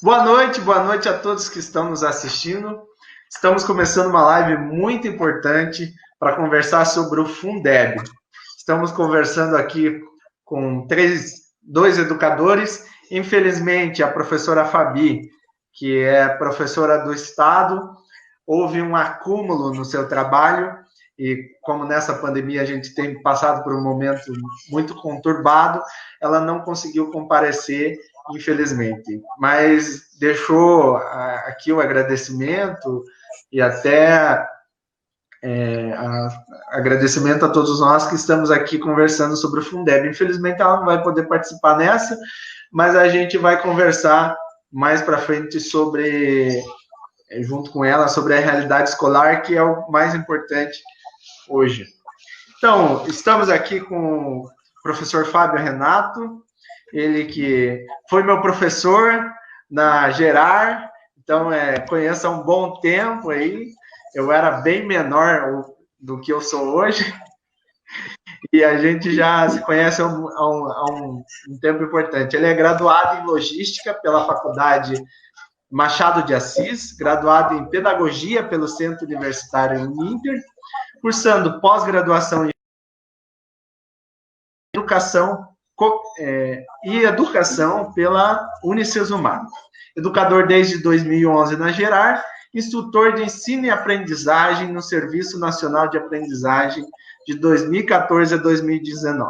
Boa noite a todos que estão nos assistindo. Estamos começando uma live muito importante para conversar sobre o Fundeb. Estamos conversando aqui com dois educadores. Infelizmente, a professora Fabi, que é professora do Estado, houve um acúmulo no seu trabalho e como nessa pandemia a gente tem passado por um momento muito conturbado, ela não conseguiu comparecer, infelizmente, mas deixou aqui o agradecimento e até agradecimento a todos nós que estamos aqui conversando sobre o Fundeb. Infelizmente ela não vai poder participar nessa, mas a gente vai conversar mais para frente junto com ela, sobre a realidade escolar, que é o mais importante hoje. Então, estamos aqui com o professor Fábio Renato, ele que foi meu professor na Gerar, então conheço há um bom tempo aí, eu era bem menor do que eu sou hoje, e a gente já se conhece há um tempo importante. Ele é graduado em Logística pela Faculdade Machado de Assis, graduado em Pedagogia pelo Centro Universitário Uninter, cursando pós-graduação em Educação e Educação pela Unicesumar. Educador desde 2011 na Gerar, instrutor de ensino e aprendizagem no Serviço Nacional de Aprendizagem de 2014 a 2019.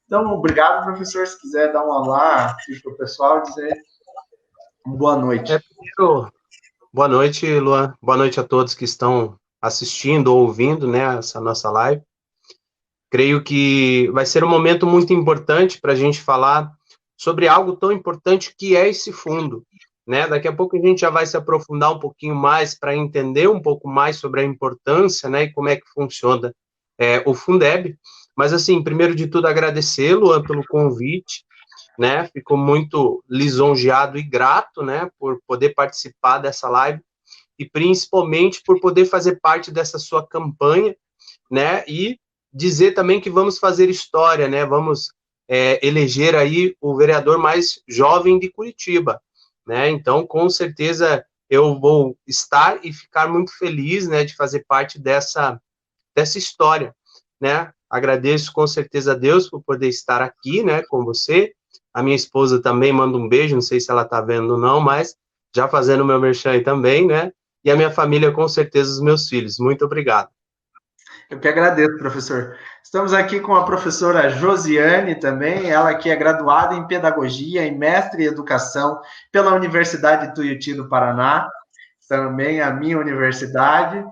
Então, obrigado, professor. Se quiser dar um olá aqui para o pessoal, dizer boa noite. Boa noite, Luan. Boa noite a todos que estão assistindo ou ouvindo, né, essa nossa live. Creio que vai ser um momento muito importante para a gente falar sobre algo tão importante que é esse fundo, né? Daqui a pouco a gente já vai se aprofundar um pouquinho mais para entender um pouco mais sobre a importância, né, e como é que funciona o Fundeb. Mas, assim, primeiro de tudo, agradecer, Luan, pelo convite, né? Fico muito lisonjeado e grato, né, por poder participar dessa live e principalmente por poder fazer parte dessa sua campanha, né? E dizer também que vamos fazer história, né? Vamos eleger aí o vereador mais jovem de Curitiba, né? Então, com certeza, eu vou estar e ficar muito feliz, né, de fazer parte dessa história, né? Agradeço com certeza a Deus por poder estar aqui, né, com você. A minha esposa também manda um beijo, não sei se ela está vendo ou não, mas já fazendo o meu merchan aí também, né? E a minha família, com certeza, os meus filhos. Muito obrigado. Eu que agradeço, professor. Estamos aqui com a professora Josiane também, ela que é graduada em Pedagogia e mestre em Educação pela Universidade Tuiuti do Paraná, também a minha universidade,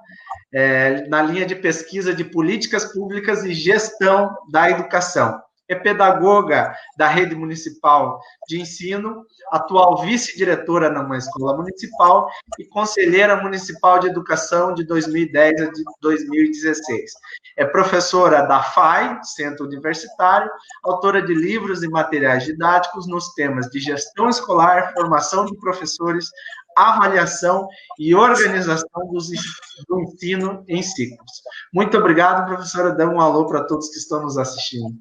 na linha de pesquisa de políticas públicas e gestão da educação. É pedagoga da Rede Municipal de Ensino, atual vice-diretora numa escola municipal e conselheira municipal de educação de 2010 a 2016. É professora da FAI, Centro Universitário, autora de livros e materiais didáticos nos temas de gestão escolar, formação de professores, avaliação e organização do ensino em ciclos. Muito obrigado, professora. Dê um alô para todos que estão nos assistindo.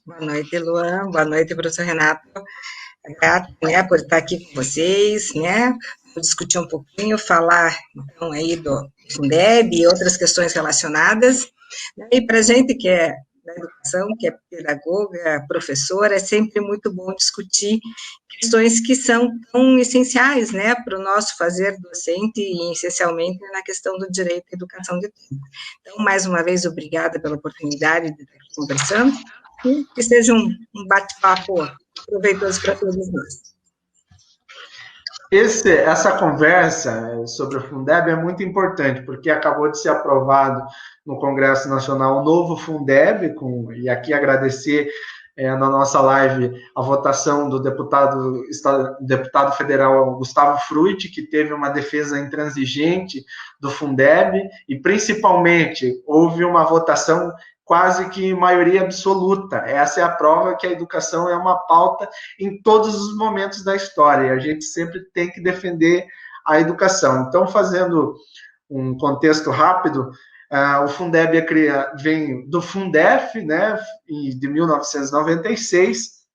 Boa noite, Luan. Boa noite, professor Renato. Grato, né, por estar aqui com vocês, né? Vou discutir um pouquinho, falar, então, aí do Fundeb e outras questões relacionadas. E para a gente que é da educação, que é pedagoga, professora, é sempre muito bom discutir questões que são tão essenciais, né, para o nosso fazer docente e, essencialmente, na questão do direito à educação de todos. Então, mais uma vez, obrigada pela oportunidade de estar aqui conversando, e que seja um bate-papo proveitoso para todos nós. Essa conversa sobre o Fundeb é muito importante, porque acabou de ser aprovado no Congresso Nacional o novo Fundeb, e aqui agradecer na nossa live a votação do deputado federal Gustavo Frutti, que teve uma defesa intransigente do Fundeb, e principalmente houve uma votação quase que maioria absoluta. Essa é a prova que a educação é uma pauta em todos os momentos da história, e a gente sempre tem que defender a educação. Então, fazendo um contexto rápido, o Fundeb vem do Fundef, né, de 1996,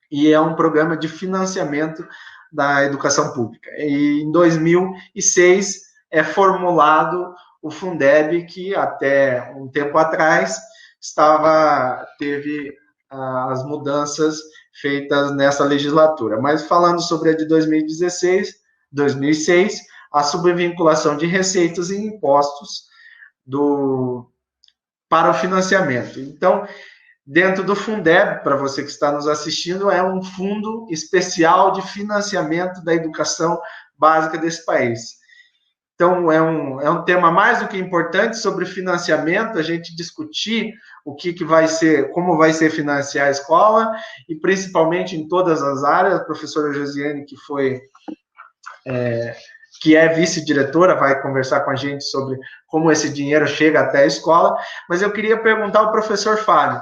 e é um programa de financiamento da educação pública. E em 2006 é formulado o Fundeb, que até um tempo atrás teve as mudanças feitas nessa legislatura. Mas falando sobre a de 2006, a subvinculação de receitas e impostos para o financiamento. Então, dentro do Fundeb, para você que está nos assistindo, é um fundo especial de financiamento da educação básica desse país. Então, é um tema mais do que importante sobre financiamento, a gente discutir o que vai ser, como vai ser financiar a escola, e principalmente em todas as áreas. A professora Josiane, que é vice-diretora, vai conversar com a gente sobre como esse dinheiro chega até a escola, mas eu queria perguntar ao professor Fábio.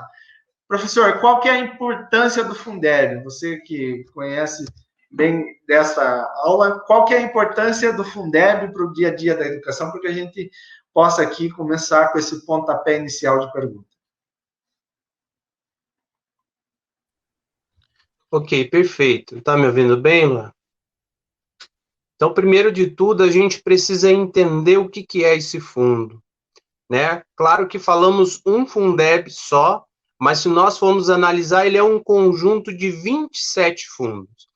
Professor, qual que é a importância do Fundeb? Você que conhece bem dessa aula, qual que é a importância do Fundeb para o dia a dia da educação, para que a gente possa aqui começar com esse pontapé inicial de pergunta. Ok, perfeito. Está me ouvindo bem, Luan? Então, primeiro de tudo, a gente precisa entender o que é esse fundo, né? Claro que falamos um Fundeb só, mas se nós formos analisar, ele é um conjunto de 27 fundos.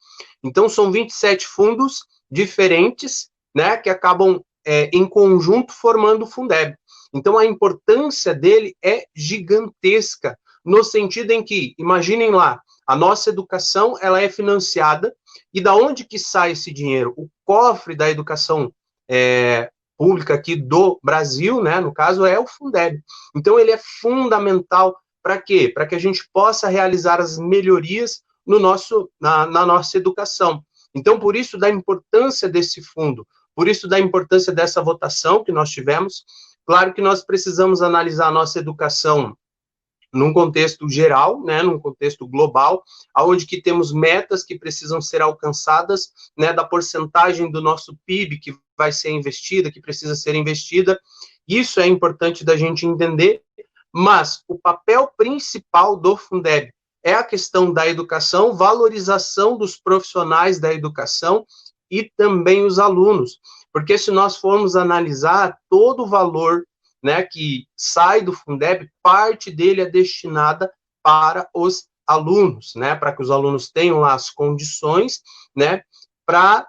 Então, são 27 fundos diferentes, né, que acabam em conjunto formando o Fundeb. Então, a importância dele é gigantesca, no sentido em que, imaginem lá, a nossa educação, ela é financiada, e da onde que sai esse dinheiro? O cofre da educação pública aqui do Brasil, né, no caso, é o Fundeb. Então, ele é fundamental para quê? Para que a gente possa realizar as melhorias na nossa educação. Então, por isso da importância desse fundo, por isso da importância dessa votação que nós tivemos. Claro que nós precisamos analisar a nossa educação num contexto geral, né, num contexto global, aonde que temos metas que precisam ser alcançadas, né, da porcentagem do nosso PIB que vai ser investida, que precisa ser investida. Isso é importante da gente entender, mas o papel principal do Fundeb é a questão da educação, valorização dos profissionais da educação e também os alunos, porque se nós formos analisar todo o valor, né, que sai do Fundeb, parte dele é destinada para os alunos, né, para que os alunos tenham lá as condições, né, para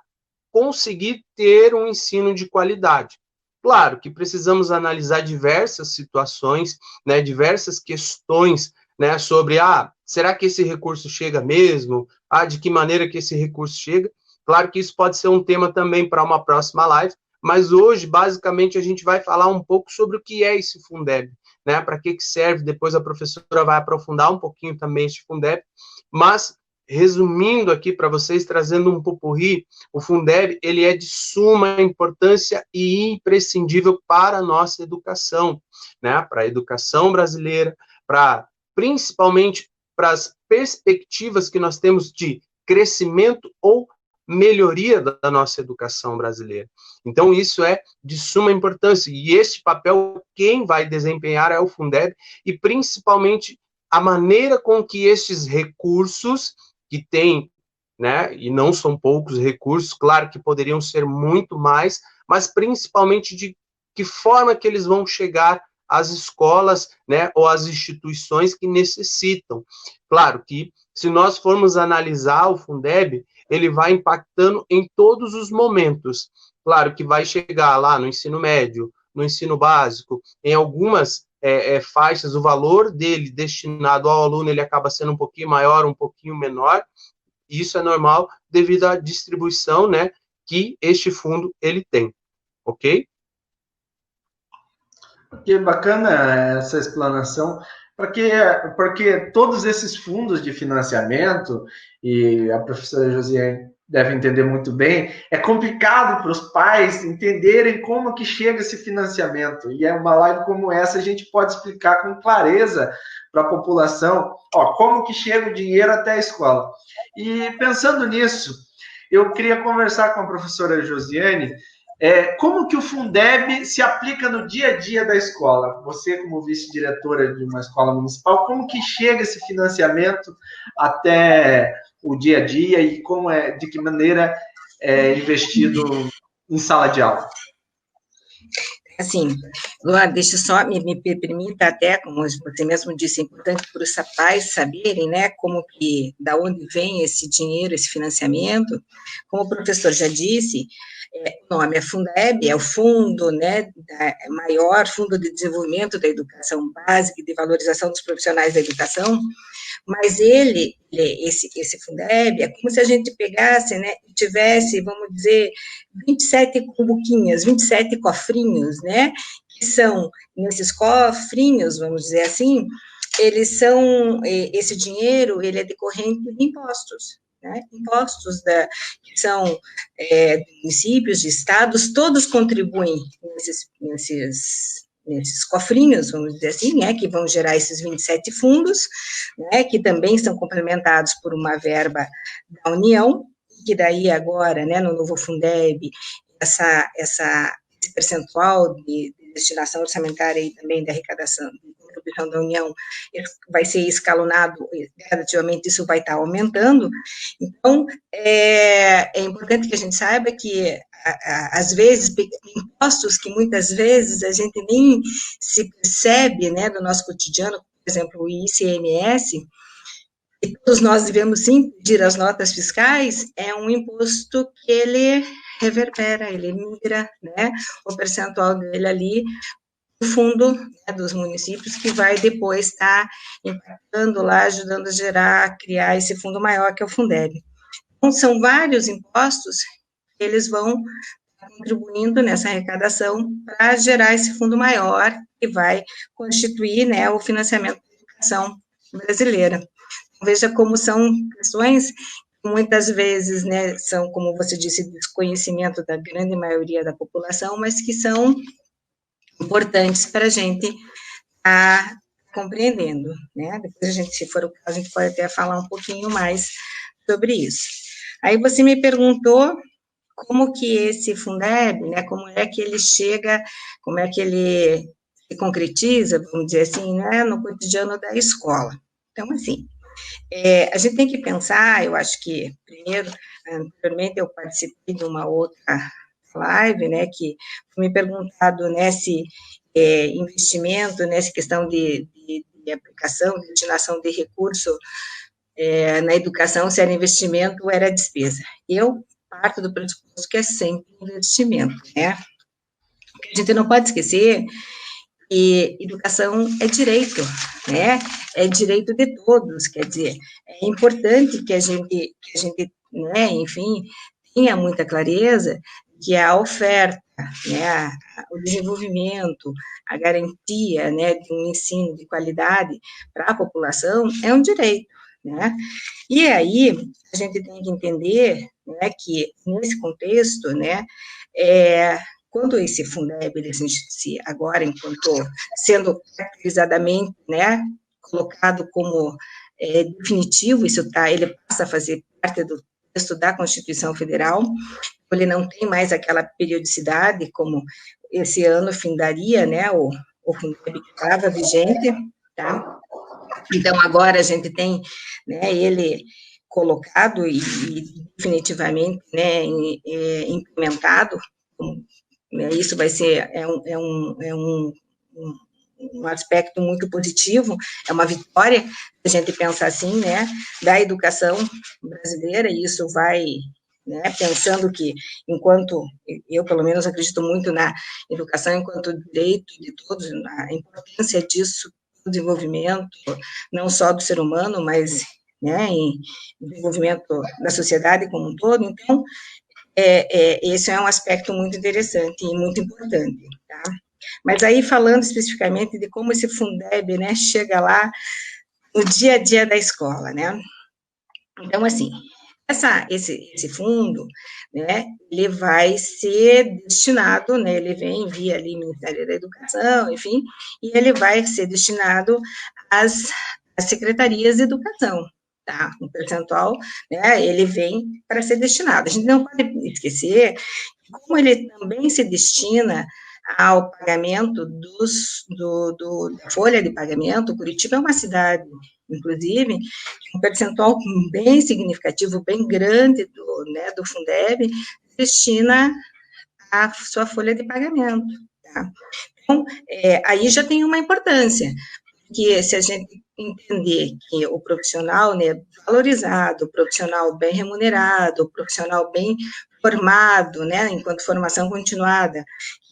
conseguir ter um ensino de qualidade. Claro que precisamos analisar diversas situações, né, diversas questões, né, sobre, será que esse recurso chega mesmo? De que maneira que esse recurso chega? Claro que isso pode ser um tema também para uma próxima live, mas hoje, basicamente, a gente vai falar um pouco sobre o que é esse Fundeb, né, para que serve, depois a professora vai aprofundar um pouquinho também este Fundeb, mas, resumindo aqui para vocês, trazendo um popurrí, o Fundeb, ele é de suma importância e imprescindível para a nossa educação, né, para a educação brasileira, principalmente para as perspectivas que nós temos de crescimento ou melhoria da nossa educação brasileira. Então, isso é de suma importância, e este papel, quem vai desempenhar é o Fundeb, e principalmente a maneira com que estes recursos, que tem, né, e não são poucos recursos, claro que poderiam ser muito mais, mas principalmente de que forma que eles vão chegar às escolas, né, ou às instituições que necessitam. Claro que, se nós formos analisar o Fundeb, ele vai impactando em todos os momentos. Claro que vai chegar lá no ensino médio, no ensino básico, em algumas faixas, o valor dele destinado ao aluno, ele acaba sendo um pouquinho maior, um pouquinho menor, e isso é normal devido à distribuição, né, que este fundo ele tem, ok? Que bacana essa explanação, porque todos esses fundos de financiamento, e a professora Josiane deve entender muito bem, é complicado para os pais entenderem como que chega esse financiamento, e é uma live como essa a gente pode explicar com clareza para a população, como que chega o dinheiro até a escola. E pensando nisso, eu queria conversar com a professora Josiane, como que o Fundeb se aplica no dia a dia da escola? Você, como vice-diretora de uma escola municipal, como que chega esse financiamento até o dia a dia e de que maneira é investido em sala de aula? Assim, Luan, deixa só, me permita até, como você mesmo disse, é importante para os pais saberem, né, da onde vem esse dinheiro, esse financiamento. Como o professor já disse, o nome é Fundeb, é o fundo, né, maior fundo de desenvolvimento da educação básica e de valorização dos profissionais da educação, mas esse Fundeb, é como se a gente pegasse, né, e tivesse, vamos dizer, 27 cumbuquinhas, 27 cofrinhos, né, que são, nesses cofrinhos, vamos dizer assim, esse dinheiro, ele é decorrente de impostos, né, impostos que são de municípios, de estados, todos contribuem nesses cofrinhos, vamos dizer assim, né, que vão gerar esses 27 fundos, né, que também são complementados por uma verba da União, que daí agora, né, no novo Fundeb, esse percentual de destinação orçamentária e também de arrecadação da União vai ser escalonado, gradativamente isso vai estar aumentando. Então, é importante que a gente saiba que, às vezes, impostos que muitas vezes a gente nem se percebe, né, do nosso cotidiano, por exemplo, o ICMS, e todos nós devemos sim pedir as notas fiscais, é um imposto que ele reverbera, ele migra, né, o percentual dele ali, o fundo, né, dos municípios, que vai depois estar impactando lá, ajudando a criar esse fundo maior, que é o Fundeb. Então, são vários impostos que eles vão contribuindo nessa arrecadação para gerar esse fundo maior, que vai constituir, né, o financiamento da educação brasileira. Veja como são questões que muitas vezes, né, são, como você disse, desconhecimento da grande maioria da população, mas que são importantes para a gente estar compreendendo, né? Depois a gente, se for o caso, a gente pode até falar um pouquinho mais sobre isso. Aí você me perguntou como que esse Fundeb, né, como é que ele chega, como é que ele se concretiza, vamos dizer assim, né, no cotidiano da escola. Então, assim, a gente tem que pensar, eu acho que, primeiro, anteriormente eu participei de uma outra live, né, que foi me perguntado, né, se investimento, nessa questão de aplicação, de destinação de recurso na educação, se era investimento ou era despesa. Eu parto do pressuposto que é sempre investimento, né? A gente não pode esquecer que educação é direito, né? É direito de todos, quer dizer, é importante que a gente, né, enfim, tenha muita clareza que a oferta, né, o desenvolvimento, a garantia, né, de um ensino de qualidade para a população é um direito, né? E aí a gente tem que entender, né, que nesse contexto, né, quando esse Fundeb, ele agora, enquanto sendo caracterizadamente, né, colocado como definitivo, ele passa a fazer parte do texto da Constituição Federal, ele não tem mais aquela periodicidade, como esse ano findaria, né, o Fundeb que estava vigente, tá? Então, agora a gente tem, né, ele colocado e definitivamente, né, implementado, isso vai ser, um aspecto muito positivo, é uma vitória, a gente pensa assim, né, da educação brasileira, e isso vai, né, pensando que, enquanto, eu pelo menos acredito muito na educação enquanto direito de todos, na importância disso, do desenvolvimento, não só do ser humano, mas, né, em desenvolvimento da sociedade como um todo. Então, esse é um aspecto muito interessante e muito importante, tá? Mas aí, falando especificamente de como esse Fundeb, né, chega lá no dia a dia da escola, né? Então, assim, esse fundo, né, ele vai ser destinado, né, ele vem via ali Ministério da Educação, enfim, e ele vai ser destinado às secretarias de educação, tá? Um percentual, né, ele vem para ser destinado. A gente não pode esquecer que, como ele também se destina ao pagamento da folha de pagamento, Curitiba é uma cidade inclusive, um percentual bem significativo, bem grande do Fundeb, destina a sua folha de pagamento. Tá? Então, aí já tem uma importância, porque se a gente entender que o profissional, né, valorizado, o profissional bem remunerado, o profissional bem formado, né, enquanto formação continuada,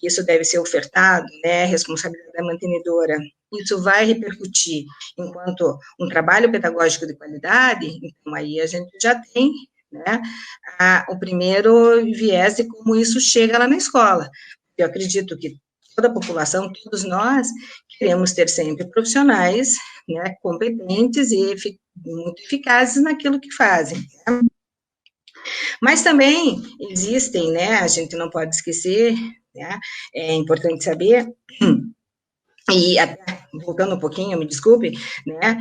isso deve ser ofertado, né, responsabilidade da mantenedora, isso vai repercutir enquanto um trabalho pedagógico de qualidade, então aí a gente já tem, né, o primeiro viés de como isso chega lá na escola. Eu acredito que toda a população, todos nós, queremos ter sempre profissionais, né, competentes e muito eficazes naquilo que fazem. Né? Mas também existem, né, a gente não pode esquecer, né, é importante saber, e até, voltando um pouquinho, me desculpe, né,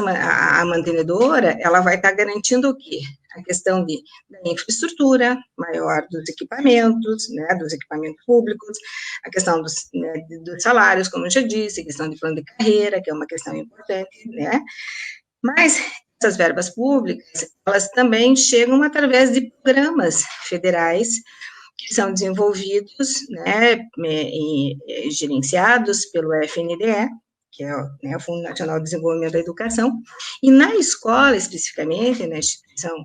a mantenedora, ela vai estar garantindo o quê? A questão da infraestrutura maior dos equipamentos, né, dos equipamentos públicos, a questão dos salários, como eu já disse, a questão de plano de carreira, que é uma questão importante, né, mas essas verbas públicas, elas também chegam através de programas federais que são desenvolvidos, né, e gerenciados pelo FNDE, que é né, o Fundo Nacional de Desenvolvimento da Educação, e na escola, especificamente, na instituição de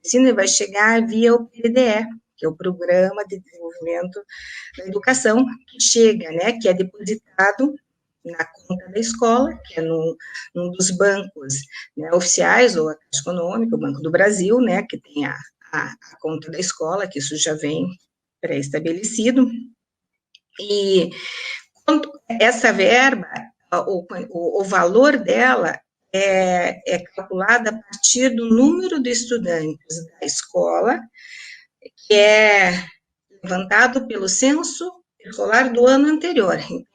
ensino, vai chegar via o PDE, que é o Programa de Desenvolvimento da Educação, que chega, né, que é depositado na conta da escola, que é num dos bancos, né, oficiais, ou a Caixa Econômica, o Banco do Brasil, né, que tem a conta da escola, que isso já vem pré-estabelecido, e essa verba, o valor dela é calculado a partir do número de estudantes da escola, que é levantado pelo censo escolar do ano anterior. Então,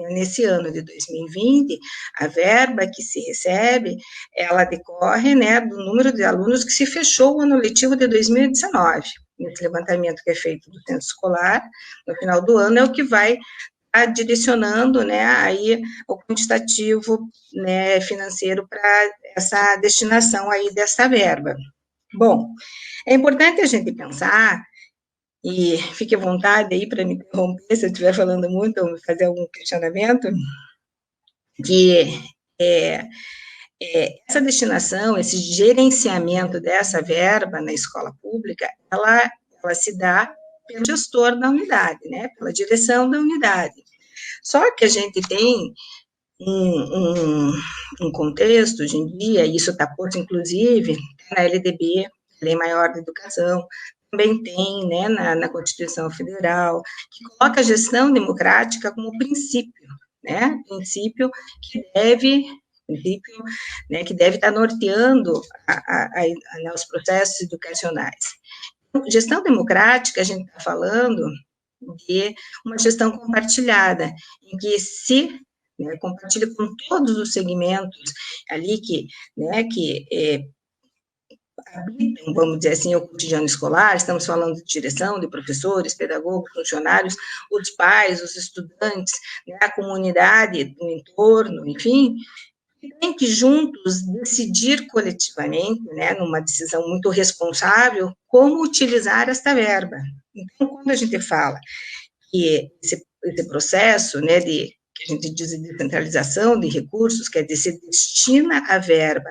nesse ano de 2020, a verba que se recebe, ela decorre, né, do número de alunos que se fechou o ano letivo de 2019. Esse levantamento que é feito do censo escolar, no final do ano, é o que vai direcionando, né, aí o quantitativo, né, financeiro para essa destinação aí dessa verba. Bom, é importante a gente pensar, e fique à vontade aí para me interromper se eu estiver falando muito ou me fazer algum questionamento, que essa destinação, esse gerenciamento dessa verba na escola pública, ela se dá pelo gestor da unidade, né, pela direção da unidade. Só que a gente tem um contexto hoje em dia, e isso está posto, inclusive, na LDB, Lei Maior da Educação, também tem, né, na Constituição Federal, que coloca a gestão democrática como princípio, né, princípio que deve estar norteando os processos educacionais. Gestão democrática, a gente está falando de uma gestão compartilhada, em que compartilha com todos os segmentos ali que habitam, vamos dizer assim, o cotidiano escolar. Estamos falando de direção, de professores, pedagogos, funcionários, os pais, os estudantes, né, a comunidade, o entorno, enfim, tem que juntos decidir coletivamente, né, numa decisão muito responsável, como utilizar esta verba. Então, quando a gente fala que esse processo, né, que a gente diz de descentralização de recursos, quer dizer, se destina a verba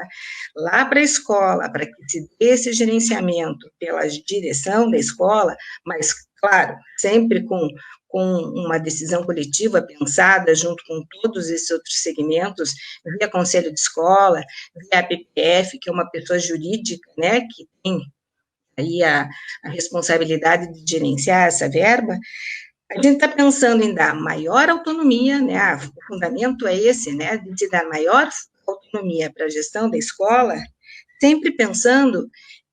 lá para a escola, para que se dê esse gerenciamento pela direção da escola, mas, claro, sempre com uma decisão coletiva pensada junto com todos esses outros segmentos, via conselho de escola, via a PPF, que é uma pessoa jurídica, né, que tem aí a responsabilidade de gerenciar essa verba. A gente está pensando em dar maior autonomia, né, o fundamento é esse, né, de dar maior autonomia para a gestão da escola, sempre pensando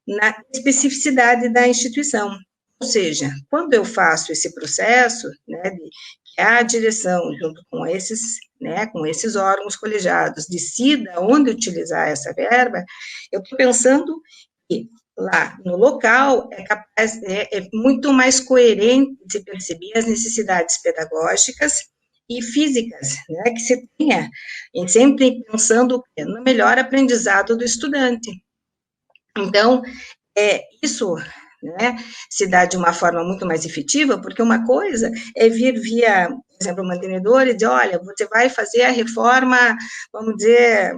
na especificidade da instituição. Ou seja, quando eu faço esse processo, né, que a direção, junto com esses órgãos colegiados, decida onde utilizar essa verba, eu estou pensando que lá no local é muito mais coerente de se perceber as necessidades pedagógicas e físicas, né, que se tenha, e sempre pensando no melhor aprendizado do estudante. Então, isso, né, se dá de uma forma muito mais efetiva, porque uma coisa é vir via, por exemplo, o mantenedor e dizer, olha, você vai fazer a reforma, vamos dizer,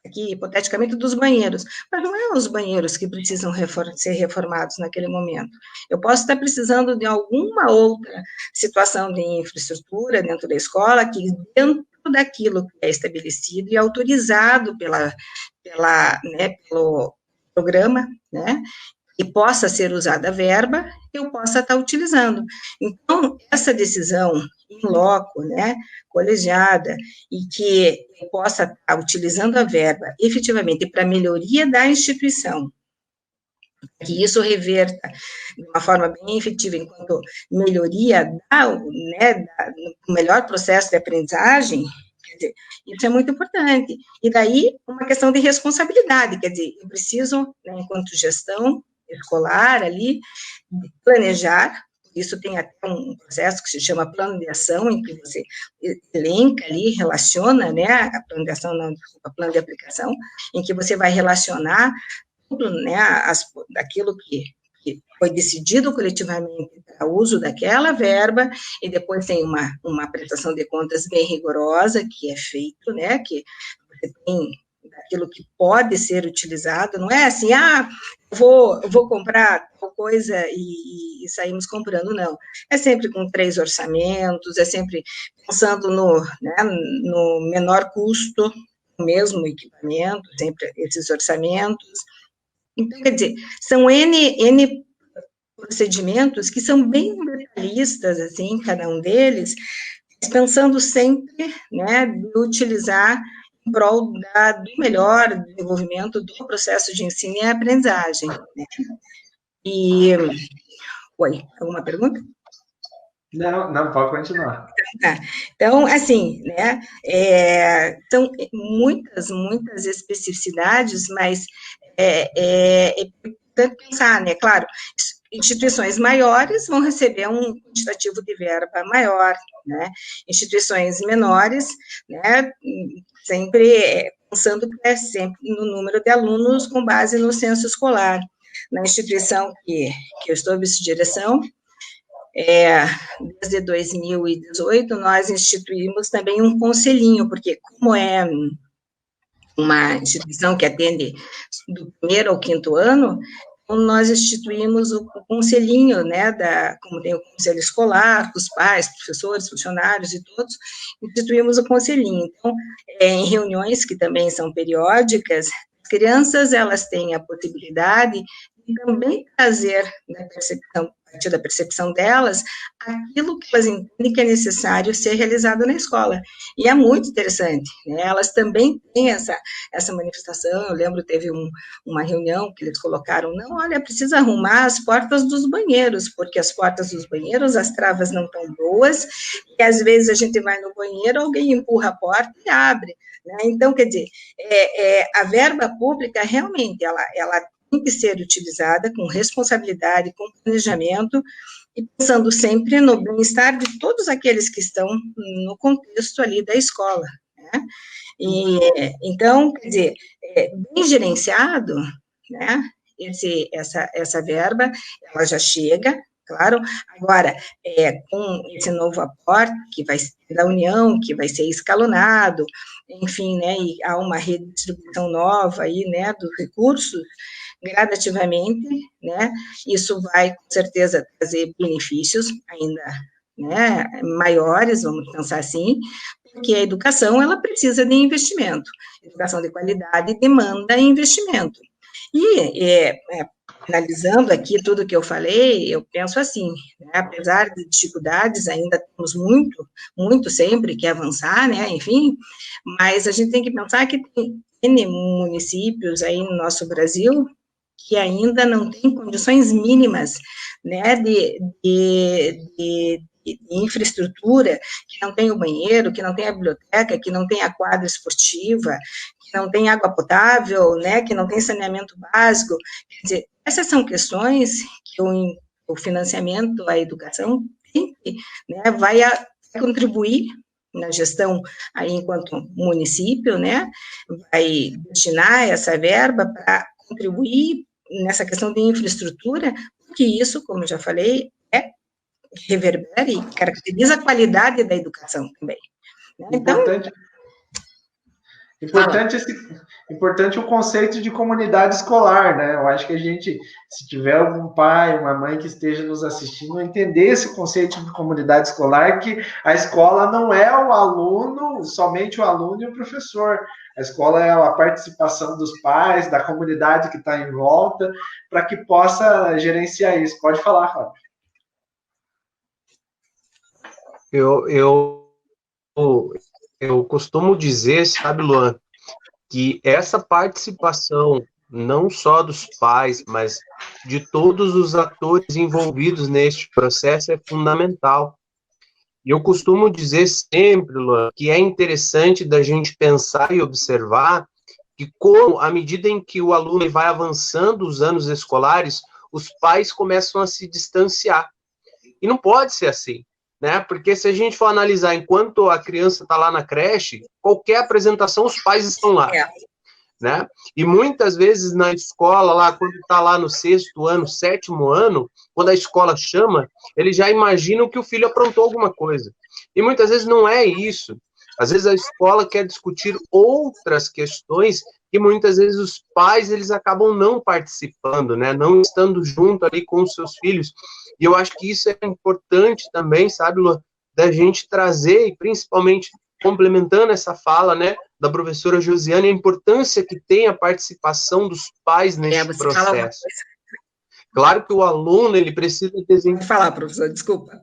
aqui, hipoteticamente, dos banheiros, mas não é os banheiros que precisam ser reformados naquele momento. Eu posso estar precisando de alguma outra situação de infraestrutura dentro da escola, que dentro daquilo que é estabelecido e autorizado pelo programa, né, e possa ser usada a verba, eu possa estar utilizando. Então, essa decisão em loco, né, colegiada, e que eu possa estar utilizando a verba efetivamente para melhoria da instituição, que isso reverta de uma forma bem efetiva enquanto melhoria no melhor processo de aprendizagem, quer dizer, isso é muito importante. E daí, uma questão de responsabilidade, quer dizer, eu preciso, né, enquanto gestão escolar ali, planejar, isso tem até um processo que se chama plano de ação, em que você elenca ali, relaciona, né, a plano de ação, não, desculpa, plano de aplicação, em que você vai relacionar tudo, né, daquilo que foi decidido coletivamente para o uso daquela verba, e depois tem uma prestação de contas bem rigorosa, que é feito, né, que você tem daquilo que pode ser utilizado, não é assim, vou comprar tal coisa e saímos comprando, não. É sempre com 3 orçamentos, é sempre pensando no menor custo, o mesmo equipamento, sempre esses orçamentos. Então, quer dizer, são N procedimentos que são bem detalhistas, assim, cada um deles, pensando sempre, né, de utilizar em prol do melhor desenvolvimento do processo de ensino e aprendizagem, né? E, oi, alguma pergunta? Não, pode continuar. Então, assim, né, são muitas especificidades, mas é importante pensar, né, claro, instituições maiores vão receber um quantitativo de verba maior, né, instituições menores, né, sempre pensando que é sempre no número de alunos com base no censo escolar. Na instituição que eu estou sob direção, desde 2018, nós instituímos também um conselhinho, porque como é uma instituição que atende do 1º ao 5º ano, então nós instituímos o conselhinho, né, como tem o conselho escolar, com os pais, professores, funcionários e todos, instituímos o conselhinho. Então, em reuniões que também são periódicas, as crianças, elas têm a possibilidade de também trazer, né, a partir da percepção delas, aquilo que elas entendem que é necessário ser realizado na escola. E é muito interessante, né? Elas também têm essa manifestação. Eu lembro, teve uma reunião que eles colocaram, não, olha, precisa arrumar as portas dos banheiros, porque as portas dos banheiros, as travas não estão boas, e às vezes a gente vai no banheiro, alguém empurra a porta e abre, né? Então, quer dizer, a verba pública, realmente, ela tem que ser utilizada com responsabilidade, com planejamento, e pensando sempre no bem-estar de todos aqueles que estão no contexto ali da escola, né? E, então, quer dizer, bem gerenciado, né, essa verba, ela já chega, claro, agora, com esse novo aporte que vai ser da União, que vai ser escalonado, enfim, né, e há uma redistribuição nova aí, né, dos recursos, gradativamente, né, isso vai, com certeza, trazer benefícios ainda, né, maiores, vamos pensar assim, porque a educação, ela precisa de investimento, educação de qualidade demanda investimento, e, analisando aqui tudo que eu falei, eu penso assim, né, apesar de dificuldades, ainda temos muito sempre que avançar, né, enfim, mas a gente tem que pensar que tem N municípios aí no nosso Brasil que ainda não tem condições mínimas, né, de infraestrutura, que não tem o banheiro, que não tem a biblioteca, que não tem a quadra esportiva, que não tem água potável, né, que não tem saneamento básico. Quer dizer, essas são questões que o financiamento à educação tem, né, vai contribuir na gestão aí enquanto município, né, vai destinar essa verba para contribuir nessa questão de infraestrutura, porque isso, como eu já falei, reverbera e caracteriza a qualidade da educação também. Né? Então, importante o conceito de comunidade escolar, né? Eu acho que a gente, se tiver algum pai, uma mãe que esteja nos assistindo, entender esse conceito de comunidade escolar, que a escola não é o aluno, somente o aluno e o professor. A escola é a participação dos pais, da comunidade que está em volta, para que possa gerenciar isso. Pode falar, Fábio. Eu costumo dizer, sabe, Luan, que essa participação, não só dos pais, mas de todos os atores envolvidos neste processo, é fundamental. E eu costumo dizer sempre, Luan, que é interessante da gente pensar e observar que, como, à medida em que o aluno vai avançando os anos escolares, os pais começam a se distanciar. E não pode ser assim, né? Porque se a gente for analisar, enquanto a criança está lá na creche, qualquer apresentação, os pais estão lá. Né? E muitas vezes na escola, lá, quando está lá no 6º ano, 7º ano, quando a escola chama, eles já imaginam que o filho aprontou alguma coisa. E muitas vezes não é isso. Às vezes a escola quer discutir outras questões que muitas vezes os pais eles acabam não participando, né? Não estando junto ali com os seus filhos. E eu acho que isso é importante também, sabe, Lu, da gente trazer, e principalmente complementando essa fala, né, da professora Josiane, a importância que tem a participação dos pais nesse processo. Claro que o aluno, ele precisa desenvolver... Falar, professor, desculpa.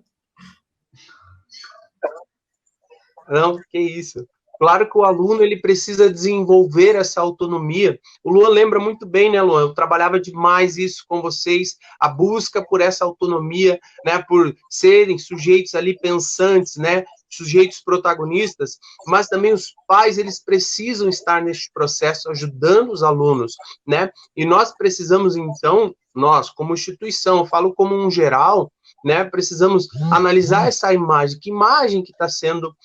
Não, que isso. Claro que o aluno, ele precisa desenvolver essa autonomia. O Luan lembra muito bem, né, Luan? Eu trabalhava demais isso com vocês, a busca por essa autonomia, né, por serem sujeitos ali pensantes, né, sujeitos protagonistas, mas também os pais, eles precisam estar neste processo ajudando os alunos, né? E nós precisamos, então, nós, como instituição, eu falo como um geral, né, precisamos analisar essa imagem, que imagem que está sendo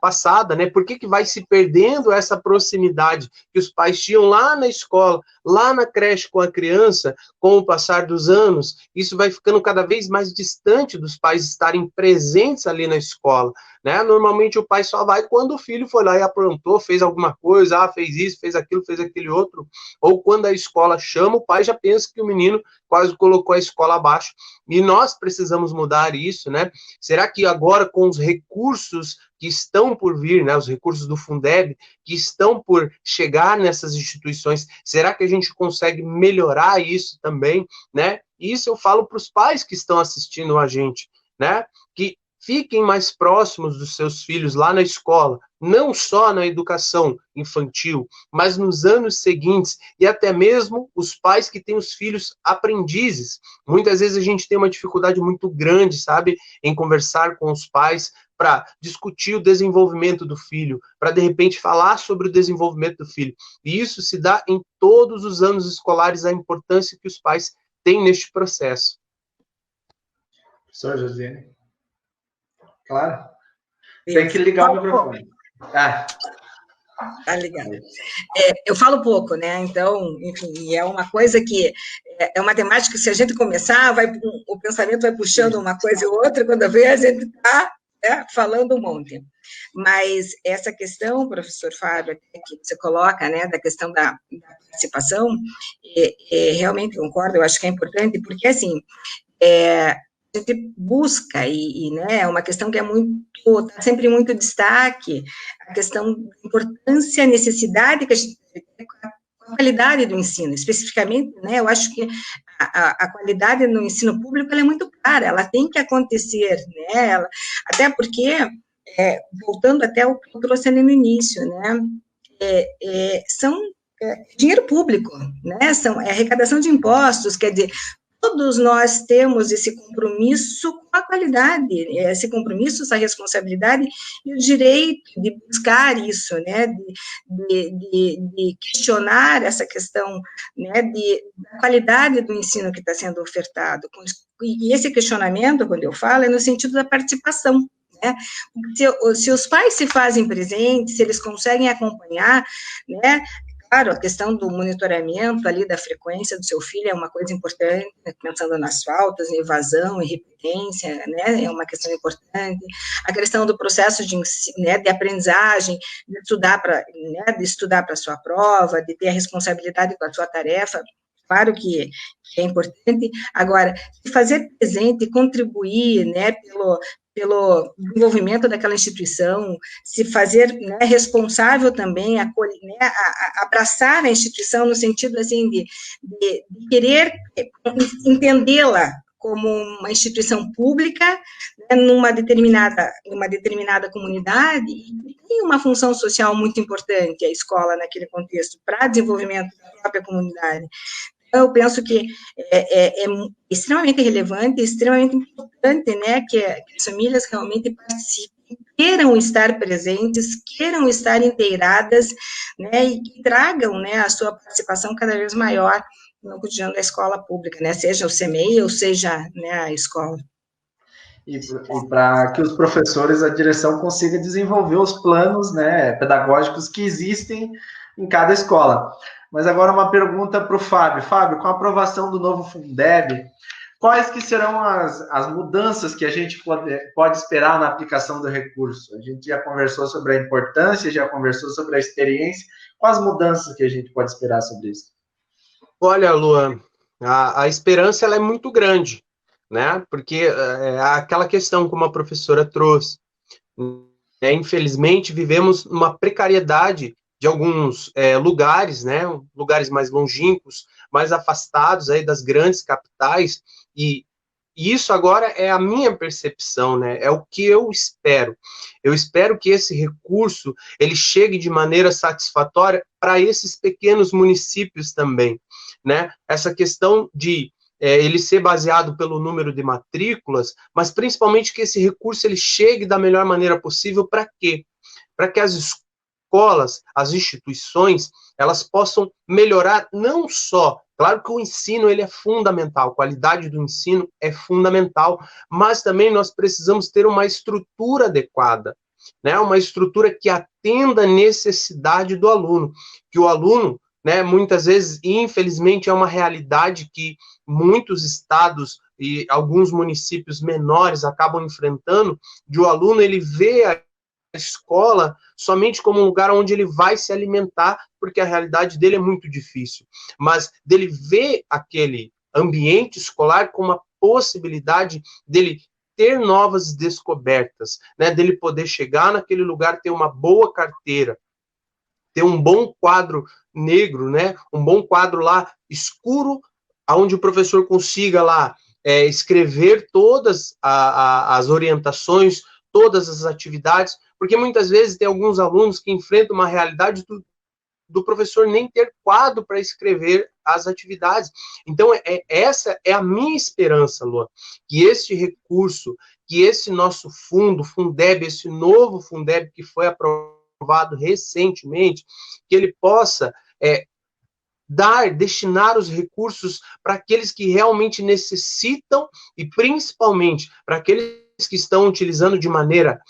passada, né? Por que vai se perdendo essa proximidade que os pais tinham lá na escola, lá na creche com a criança, com o passar dos anos, isso vai ficando cada vez mais distante dos pais estarem presentes ali na escola, né? Normalmente o pai só vai quando o filho foi lá e aprontou, fez alguma coisa, fez isso, fez aquele outro, ou quando a escola chama, o pai já pensa que o menino quase colocou a escola abaixo, e nós precisamos mudar isso, né? Será que agora com os recursos que estão por vir, né, os recursos do Fundeb, que estão por chegar nessas instituições, será que a gente consegue melhorar isso também, né? Isso eu falo para os pais que estão assistindo a gente, né? Que fiquem mais próximos dos seus filhos lá na escola, não só na educação infantil, mas nos anos seguintes, e até mesmo os pais que têm os filhos aprendizes. Muitas vezes a gente tem uma dificuldade muito grande, sabe, em conversar com os pais, para discutir o desenvolvimento do filho, para, de repente, falar sobre o desenvolvimento do filho. E isso se dá em todos os anos escolares, a importância que os pais têm neste processo. Professor Josiane. Claro. Tem que ligar o microfone. Tá ligado. Eu falo pouco, né? Então, enfim, é uma coisa que é uma temática que, se a gente começar, o pensamento vai puxando uma coisa e outra, quando vê, a gente está falando um monte. Mas essa questão, professor Fábio, que você coloca, né, da questão da participação, realmente concordo, eu acho que é importante, porque, assim, a gente busca, né, é uma questão que está sempre muito destaque, a questão da importância, necessidade que a gente tem com a qualidade do ensino, especificamente, né, eu acho que a qualidade no ensino público ela é muito cara, ela tem que acontecer, né, até porque, voltando até o que eu trouxe ali no início, né, são dinheiro público, né, é arrecadação de impostos, quer dizer, todos nós temos esse compromisso com a qualidade, esse compromisso, essa responsabilidade e o direito de buscar isso, né, de questionar essa questão, né, da qualidade do ensino que está sendo ofertado. E esse questionamento, quando eu falo, é no sentido da participação, né? Se os pais se fazem presentes, se eles conseguem acompanhar, né? Claro, a questão do monitoramento ali da frequência do seu filho é uma coisa importante, né, pensando nas faltas, em evasão, em repetência, né, é uma questão importante. A questão do processo de, né, de aprendizagem, de estudar para a sua prova, de ter a responsabilidade com a sua tarefa, claro que é importante. Agora, fazer presente, contribuir, né, pelo desenvolvimento daquela instituição, se fazer, né, responsável também, abraçar a instituição no sentido assim de querer entendê-la como uma instituição pública, né, numa determinada comunidade, e tem uma função social muito importante, a escola naquele contexto, para desenvolvimento da própria comunidade. Eu penso que é extremamente relevante, extremamente importante, né, que as famílias realmente participem, queiram estar presentes, queiram estar inteiradas, né, e que tragam, né, a sua participação cada vez maior no cotidiano da escola pública, né, seja o CMEI ou seja, né, a escola. E para que os professores, a direção consiga desenvolver os planos, né, pedagógicos que existem em cada escola. Mas agora uma pergunta para o Fábio. Fábio, com a aprovação do novo Fundeb, quais que serão as mudanças que a gente pode esperar na aplicação do recurso? A gente já conversou sobre a importância, já conversou sobre a experiência. Quais mudanças que a gente pode esperar sobre isso? Olha, Luan, a esperança ela é muito grande, né? Porque é aquela questão como a professora trouxe, né? Infelizmente, vivemos uma precariedade de alguns lugares, né? Lugares mais longínquos, mais afastados aí das grandes capitais, e isso agora é a minha percepção, né? É o que eu espero. Eu espero que esse recurso ele chegue de maneira satisfatória para esses pequenos municípios também, né? Essa questão de ele ser baseado pelo número de matrículas, mas principalmente que esse recurso ele chegue da melhor maneira possível. Para quê? Para que as escolas, as instituições, elas possam melhorar não só, claro que o ensino ele é fundamental, a qualidade do ensino é fundamental, mas também nós precisamos ter uma estrutura adequada, né? Uma estrutura que atenda a necessidade do aluno, que o aluno, né, muitas vezes, infelizmente, é uma realidade que muitos estados e alguns municípios menores acabam enfrentando, de o aluno ele vê a escola somente como um lugar onde ele vai se alimentar, porque a realidade dele é muito difícil, mas dele ver aquele ambiente escolar como uma possibilidade dele ter novas descobertas, né, dele poder chegar naquele lugar, ter uma boa carteira, ter um bom quadro negro, né, um bom quadro lá escuro, onde o professor consiga lá escrever todas as orientações, todas as atividades, porque muitas vezes tem alguns alunos que enfrentam uma realidade do professor nem ter quadro para escrever as atividades. Então, essa é a minha esperança, Luan, que este recurso, que esse nosso Fundeb, esse novo Fundeb que foi aprovado recentemente, que ele possa destinar os recursos para aqueles que realmente necessitam e principalmente para aqueles que estão utilizando de maneira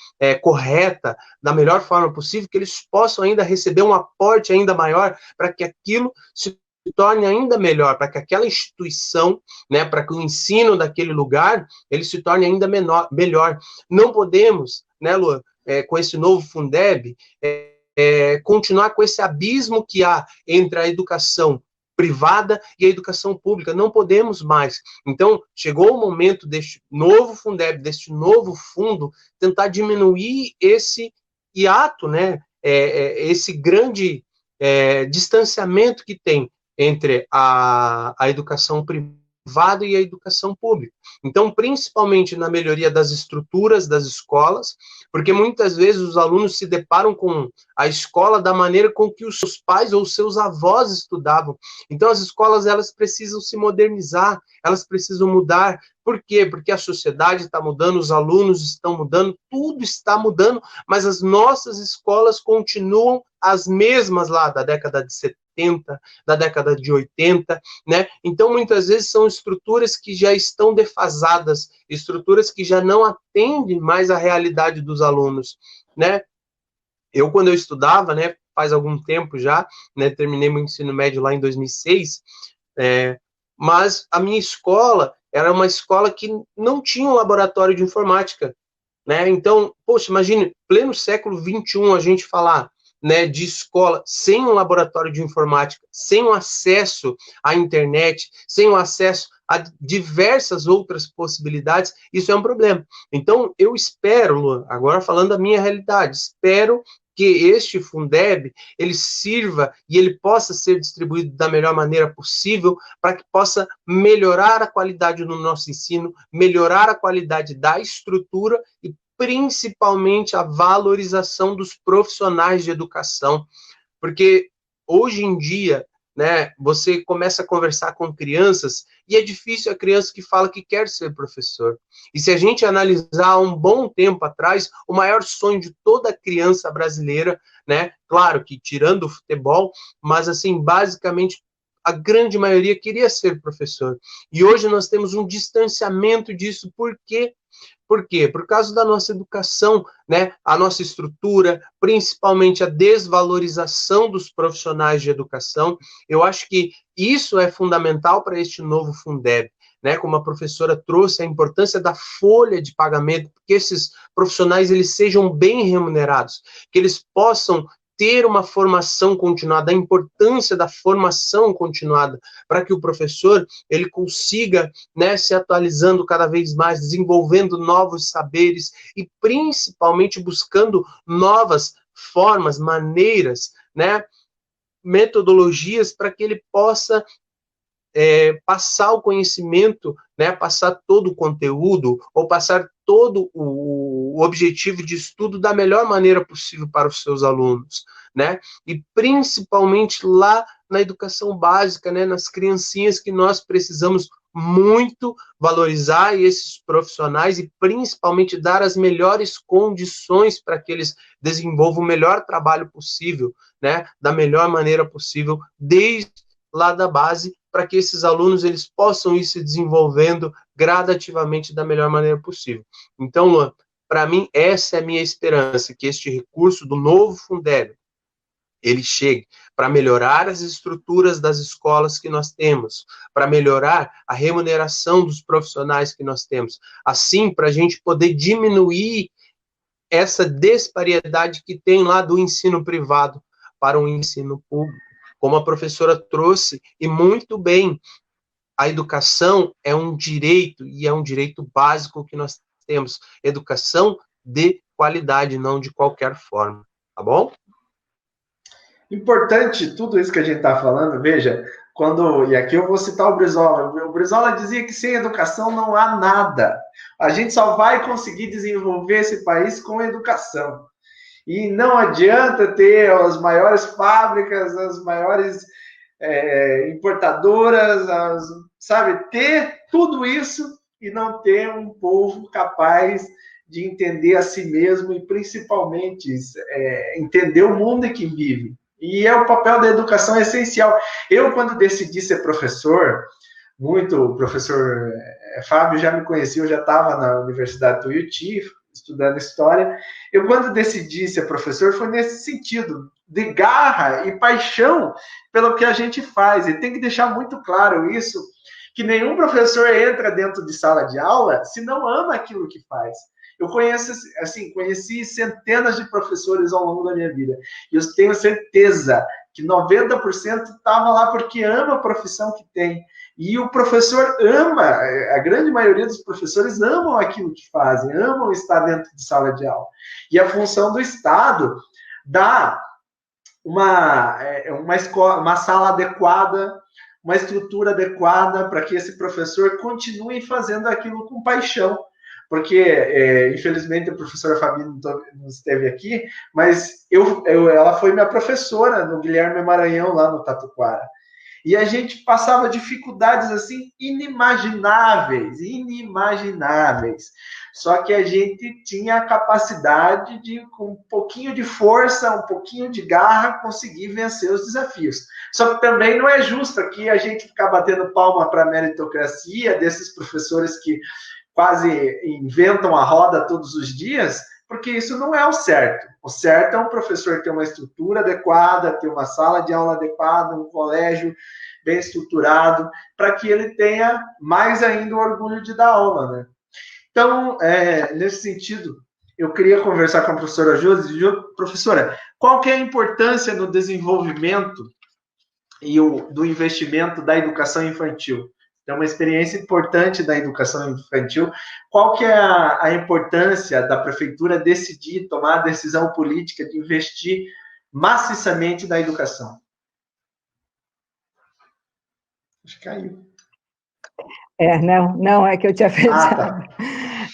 correta, da melhor forma possível, que eles possam ainda receber um aporte ainda maior para que aquilo se torne ainda melhor, para que aquela instituição, né, para que o ensino daquele lugar, ele se torne ainda melhor. Não podemos, né, Lu, com esse novo Fundeb, continuar com esse abismo que há entre a educação privada e a educação pública. Não podemos mais. Então, chegou o momento deste novo Fundeb, deste novo fundo, tentar diminuir esse hiato, né, esse grande distanciamento que tem entre a educação privada e a educação pública. Então, principalmente na melhoria das estruturas das escolas, porque muitas vezes os alunos se deparam com a escola da maneira com que os seus pais ou os seus avós estudavam. Então, as escolas, elas precisam se modernizar, elas precisam mudar. Por quê? Porque a sociedade está mudando, os alunos estão mudando, tudo está mudando, mas as nossas escolas continuam as mesmas lá da década de 70, da década de 80, né? Então, muitas vezes, são estruturas que já estão defasadas, defasadas, estruturas que já não atendem mais a realidade dos alunos, né? Quando eu estudava, né, faz algum tempo já, né, terminei meu ensino médio lá em 2006, mas a minha escola era uma escola que não tinha um laboratório de informática, né? Então, poxa, imagine, pleno século XXI, a gente falar, né, de escola sem um laboratório de informática, sem um acesso à internet, sem um acesso a diversas outras possibilidades, isso é um problema. Então, eu espero, Luan, agora falando da minha realidade, espero que este Fundeb, ele sirva e ele possa ser distribuído da melhor maneira possível para que possa melhorar a qualidade do nosso ensino, melhorar a qualidade da estrutura e principalmente a valorização dos profissionais de educação, porque hoje em dia, né, você começa a conversar com crianças e é difícil a criança que fala que quer ser professor. E se a gente analisar um bom tempo atrás, o maior sonho de toda criança brasileira, né, claro que tirando o futebol, mas assim, basicamente a grande maioria queria ser professor. E hoje nós temos um distanciamento disso. Por quê? Por quê? Por causa da nossa educação, né? A nossa estrutura, principalmente a desvalorização dos profissionais de educação. Eu acho que isso é fundamental para este novo Fundeb, né? Como a professora trouxe, a importância da folha de pagamento, que esses profissionais eles sejam bem remunerados, que eles possam ter uma formação continuada, a importância da formação continuada, para que o professor ele consiga, né, se atualizando cada vez mais, desenvolvendo novos saberes e principalmente buscando novas formas, maneiras, né, metodologias para que ele possa passar o conhecimento, né, passar todo o conteúdo, ou passar todo o objetivo de estudo da melhor maneira possível para os seus alunos, né, e principalmente lá na educação básica, né, nas criancinhas que nós precisamos muito valorizar esses profissionais e principalmente dar as melhores condições para que eles desenvolvam o melhor trabalho possível, né, da melhor maneira possível, desde lá da base, para que esses alunos eles possam ir se desenvolvendo gradativamente da melhor maneira possível. Então, Luan, para mim, essa é a minha esperança, que este recurso do novo Fundeb, ele chegue para melhorar as estruturas das escolas que nós temos, para melhorar a remuneração dos profissionais que nós temos, assim, para a gente poder diminuir essa disparidade que tem lá do ensino privado para o ensino público. Como a professora trouxe, e muito bem, a educação é um direito, e é um direito básico que nós temos. Educação de qualidade, não de qualquer forma. Tá bom? Importante tudo isso que a gente está falando, veja, e aqui eu vou citar o Brizola dizia que sem educação não há nada. A gente só vai conseguir desenvolver esse país com educação. E não adianta ter as maiores fábricas, as maiores importadoras, sabe? Ter tudo isso e não ter um povo capaz de entender a si mesmo e, principalmente, entender o mundo em que vive. E o papel da educação é essencial. Eu, quando decidi ser professor, o professor Fábio já me conhecia, eu já estava na Universidade Tuiuti, estudando história. Eu, quando decidi ser professor, foi nesse sentido, de garra e paixão pelo que a gente faz. E tem que deixar muito claro isso, que nenhum professor entra dentro de sala de aula se não ama aquilo que faz. Eu conheci centenas de professores ao longo da minha vida. E eu tenho certeza que 90% estava lá porque ama a profissão que tem. E o professor ama, a grande maioria dos professores amam aquilo que fazem, amam estar dentro de sala de aula. E a função do Estado dá uma sala adequada, uma estrutura adequada para que esse professor continue fazendo aquilo com paixão. Porque, infelizmente, a professora Fabi não esteve aqui, mas ela foi minha professora no Guilherme Maranhão, lá no Tatuquara. E a gente passava dificuldades assim inimagináveis, inimagináveis. Só que a gente tinha a capacidade de, com um pouquinho de força, um pouquinho de garra, conseguir vencer os desafios. Só que também não é justo aqui a gente ficar batendo palma para a meritocracia desses professores que quase inventam a roda todos os dias, porque isso não é o certo. O certo é um professor ter uma estrutura adequada, ter uma sala de aula adequada, um colégio bem estruturado, para que ele tenha mais ainda o orgulho de dar aula, né? Então, nesse sentido, eu queria conversar com a professora Josi. Professora, qual que é a importância no desenvolvimento do investimento da educação infantil? É uma experiência importante da educação infantil. Qual que é a importância da prefeitura decidir, tomar a decisão política de investir maciçamente na educação? Acho que caiu. Não, é que eu tinha pensado. Tá.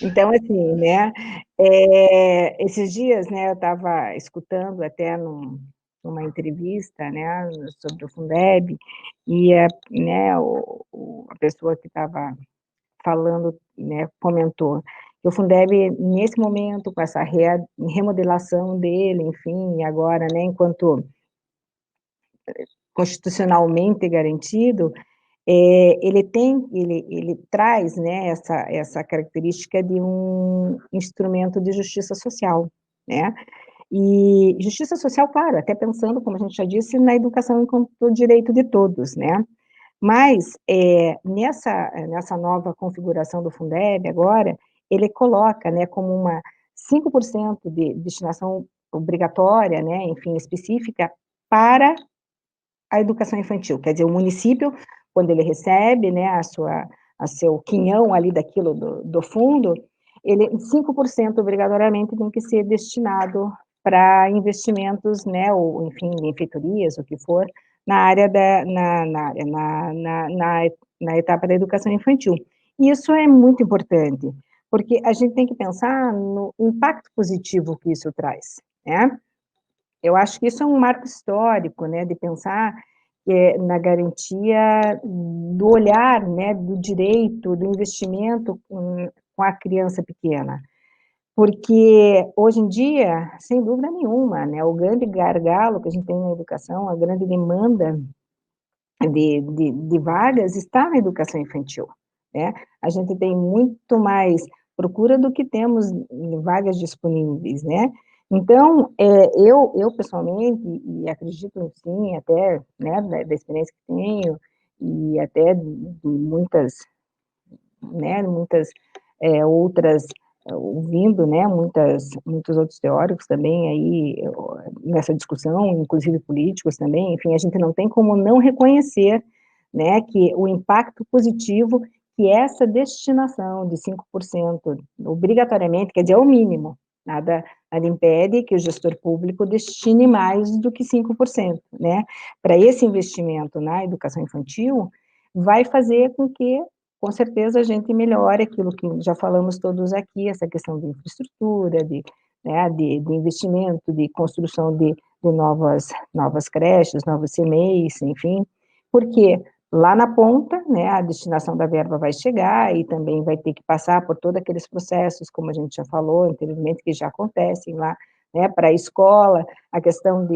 Então, assim, né, esses dias, né, eu estava escutando até numa entrevista, né, sobre o Fundeb, e né, a pessoa que estava falando, né, comentou que o Fundeb, nesse momento, com essa remodelação dele, enfim, agora, né, enquanto constitucionalmente garantido, ele traz, né, essa característica de um instrumento de justiça social, né, e justiça social, claro, até pensando, como a gente já disse, na educação enquanto direito de todos, né, mas nessa nova configuração do Fundeb agora, ele coloca, né, como uma 5% de destinação obrigatória, né, enfim, específica, para a educação infantil, quer dizer, o município, quando ele recebe, né, a seu quinhão ali daquilo do fundo, 5% obrigatoriamente tem que ser destinado para investimentos, né, ou, enfim, benfeitorias, o que for, na área na etapa da educação infantil. E isso é muito importante, porque a gente tem que pensar no impacto positivo que isso traz, né? Eu acho que isso é um marco histórico, né, de pensar na garantia do olhar, né, do direito, do investimento com a criança pequena. Porque, hoje em dia, sem dúvida nenhuma, né, o grande gargalo que a gente tem na educação, a grande demanda de vagas está na educação infantil, né? A gente tem muito mais procura do que temos vagas disponíveis, né? Então, eu pessoalmente, e acredito sim, até, né, da experiência que tenho, e até de muitas, né, muitas outras, ouvindo, né, muitos outros teóricos também aí, nessa discussão, inclusive políticos também, enfim, a gente não tem como não reconhecer, né, que o impacto positivo que essa destinação de 5%, obrigatoriamente, quer dizer, é o mínimo, nada impede que o gestor público destine mais do que 5%, né, para esse investimento na educação infantil, vai fazer com que, com certeza, a gente melhore aquilo que já falamos todos aqui, essa questão de infraestrutura, né, de investimento, de construção de novas creches, novos CMEs, enfim, porque lá na ponta, né, a destinação da verba vai chegar e também vai ter que passar por todos aqueles processos, como a gente já falou anteriormente, que já acontecem lá, né, para a escola, a questão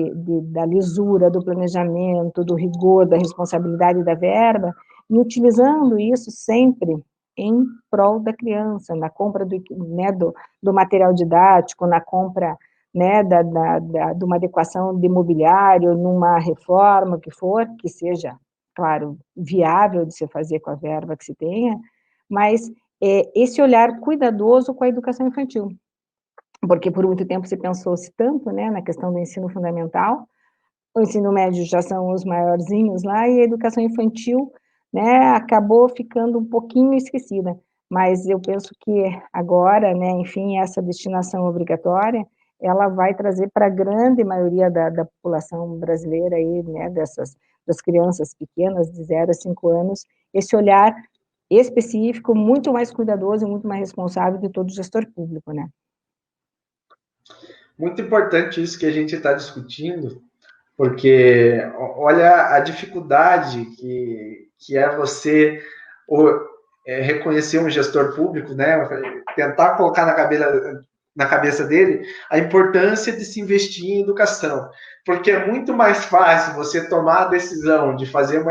da lisura, do planejamento, do rigor, da responsabilidade da verba, e utilizando isso sempre em prol da criança, na compra né, do material didático, na compra, né, de uma adequação de mobiliário, numa reforma que for, que seja, claro, viável de se fazer com a verba que se tenha, mas esse olhar cuidadoso com a educação infantil, porque por muito tempo se pensou-se tanto, né, na questão do ensino fundamental, o ensino médio já são os maiorzinhos lá, e a educação infantil, né, acabou ficando um pouquinho esquecida, mas eu penso que agora, né, enfim, essa destinação obrigatória, ela vai trazer para a grande maioria da população brasileira aí, né, das crianças pequenas, de 0 a 5 anos, esse olhar específico, muito mais cuidadoso e muito mais responsável de todo gestor público, né. Muito importante isso que a gente está discutindo, porque olha a dificuldade que é você reconhecer um gestor público, né? Tentar colocar na cabeça dele a importância de se investir em educação, porque é muito mais fácil você tomar a decisão de fazer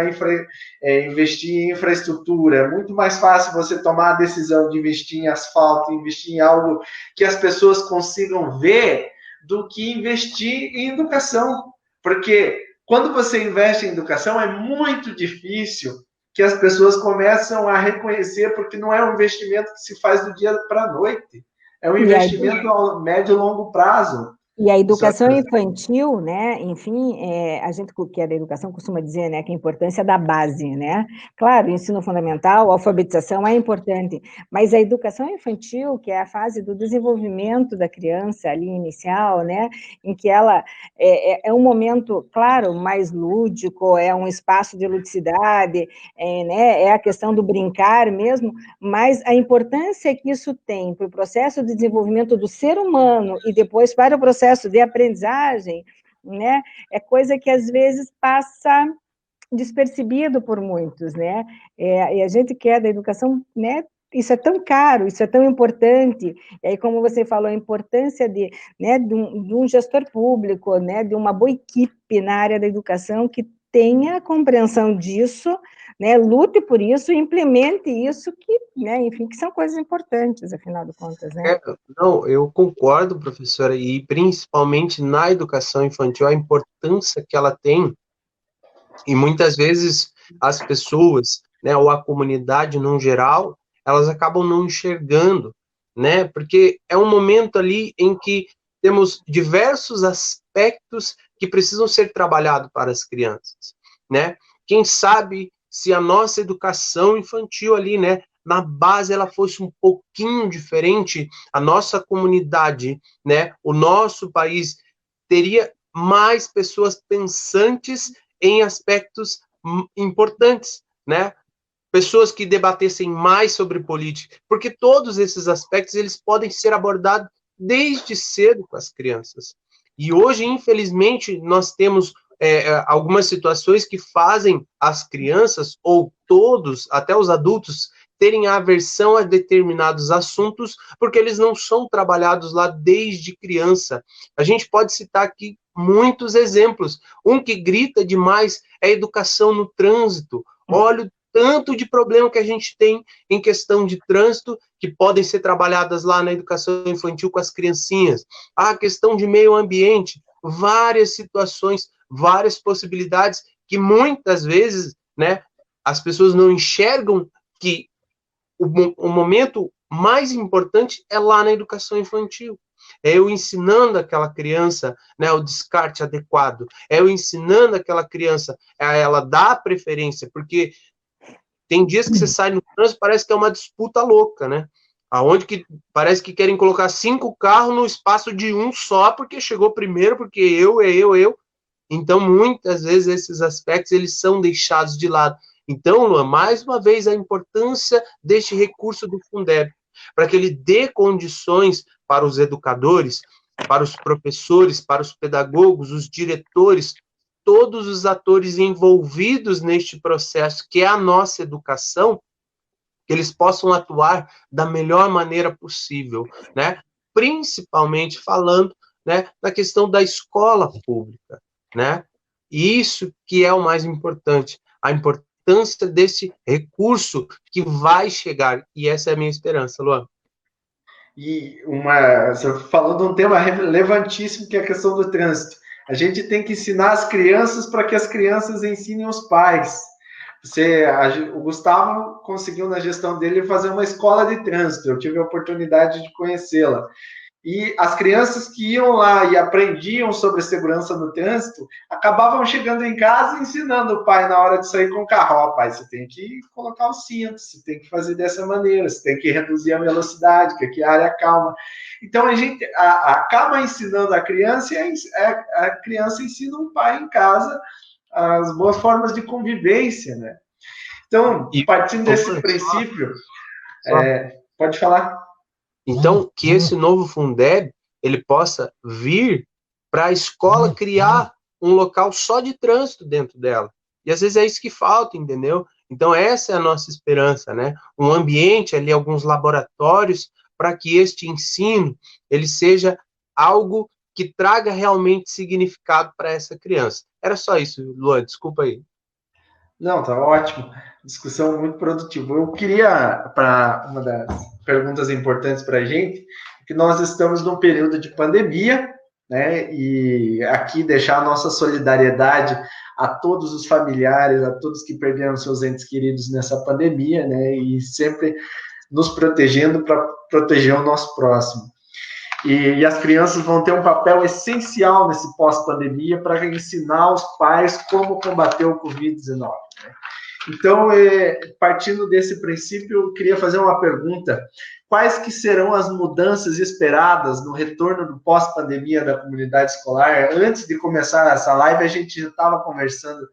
investir em infraestrutura, é muito mais fácil você tomar a decisão de investir em asfalto, investir em algo que as pessoas consigam ver, do que investir em educação, porque quando você investe em educação é muito difícil que as pessoas começam a reconhecer, porque não é um investimento que se faz do dia para a noite, é um investimento a médio e longo prazo. E a educação infantil, né, enfim, a gente que é da educação costuma dizer, né, que a importância da base, né, claro, ensino fundamental, alfabetização é importante, mas a educação infantil, que é a fase do desenvolvimento da criança ali inicial, né, em que ela é um momento, claro, mais lúdico, é um espaço de ludicidade, né, é a questão do brincar mesmo, mas a importância que isso tem para o processo de desenvolvimento do ser humano e depois para o processo de aprendizagem, né, é coisa que às vezes passa despercebido por muitos, né, e a gente que é da educação, né, isso é tão caro, isso é tão importante, e aí como você falou, a importância né, de um gestor público, né, de uma boa equipe na área da educação que tenha compreensão disso, né, lute por isso, implemente isso, que, né, enfim, que são coisas importantes, afinal de contas, né? Não, eu concordo, professora, e principalmente na educação infantil, a importância que ela tem, e muitas vezes as pessoas, né, ou a comunidade no geral, elas acabam não enxergando, né, porque é um momento ali em que temos diversos aspectos que precisam ser trabalhados para as crianças, né? Quem sabe se a nossa educação infantil ali, né, na base ela fosse um pouquinho diferente, a nossa comunidade, né, o nosso país teria mais pessoas pensantes em aspectos importantes, né? Pessoas que debatessem mais sobre política, porque todos esses aspectos eles podem ser abordados desde cedo com as crianças. E hoje, infelizmente, nós temos algumas situações que fazem as crianças, ou todos, até os adultos, terem aversão a determinados assuntos, porque eles não são trabalhados lá desde criança. A gente pode citar aqui muitos exemplos. Um que grita demais é a educação no trânsito. Olha o tanto de problema que a gente tem em questão de trânsito, que podem ser trabalhadas lá na educação infantil com as criancinhas. A questão de meio ambiente, várias situações, várias possibilidades que muitas vezes, né, as pessoas não enxergam que o momento mais importante é lá na educação infantil. É eu ensinando aquela criança, né, o descarte adequado. É eu ensinando aquela criança a ela dar preferência, porque tem dias que você sai no trânsito, parece que é uma disputa louca, né? Aonde que parece que querem colocar 5 carros no espaço de um só, porque chegou primeiro, porque eu. Então, muitas vezes, esses aspectos, eles são deixados de lado. Então, Luan, mais uma vez, a importância deste recurso do Fundeb, para que ele dê condições para os educadores, para os professores, para os pedagogos, os diretores, todos os atores envolvidos neste processo, que é a nossa educação, que eles possam atuar da melhor maneira possível, né? Principalmente falando, né, da questão da escola pública, né? Isso que é o mais importante, a importância desse recurso que vai chegar, e essa é a minha esperança, Luan. E você falou de um tema relevantíssimo, que é a questão do trânsito. A gente tem que ensinar as crianças para que as crianças ensinem os pais. O Gustavo conseguiu, na gestão dele, fazer uma escola de trânsito. Eu tive a oportunidade de conhecê-la. E as crianças que iam lá e aprendiam sobre segurança no trânsito, acabavam chegando em casa e ensinando o pai na hora de sair com o carro. Ó, pai, você tem que colocar o cinto, você tem que fazer dessa maneira, você tem que reduzir a velocidade, que aqui é a área calma. Então, a gente acaba ensinando a criança e a criança ensina o pai em casa as boas formas de convivência, né? Então, partindo desse princípio, pode falar. Então, que esse novo Fundeb, ele possa vir para a escola criar um local só de trânsito dentro dela. E às vezes é isso que falta, entendeu? Então essa é a nossa esperança, né? Um ambiente ali, alguns laboratórios, para que este ensino ele seja algo que traga realmente significado para essa criança. Era só isso, Luan, desculpa aí. Não, tá ótimo. Discussão muito produtiva. Eu queria, para uma das perguntas importantes para a gente, que nós estamos num período de pandemia, né? E aqui deixar a nossa solidariedade a todos os familiares, a todos que perderam seus entes queridos nessa pandemia, né? E sempre nos protegendo para proteger o nosso próximo. E as crianças vão ter um papel essencial nesse pós-pandemia para ensinar os pais como combater o Covid-19. Né? Então, partindo desse princípio, eu queria fazer uma pergunta. Quais que serão as mudanças esperadas no retorno do pós-pandemia da comunidade escolar? Antes de começar essa live, a gente já estava conversando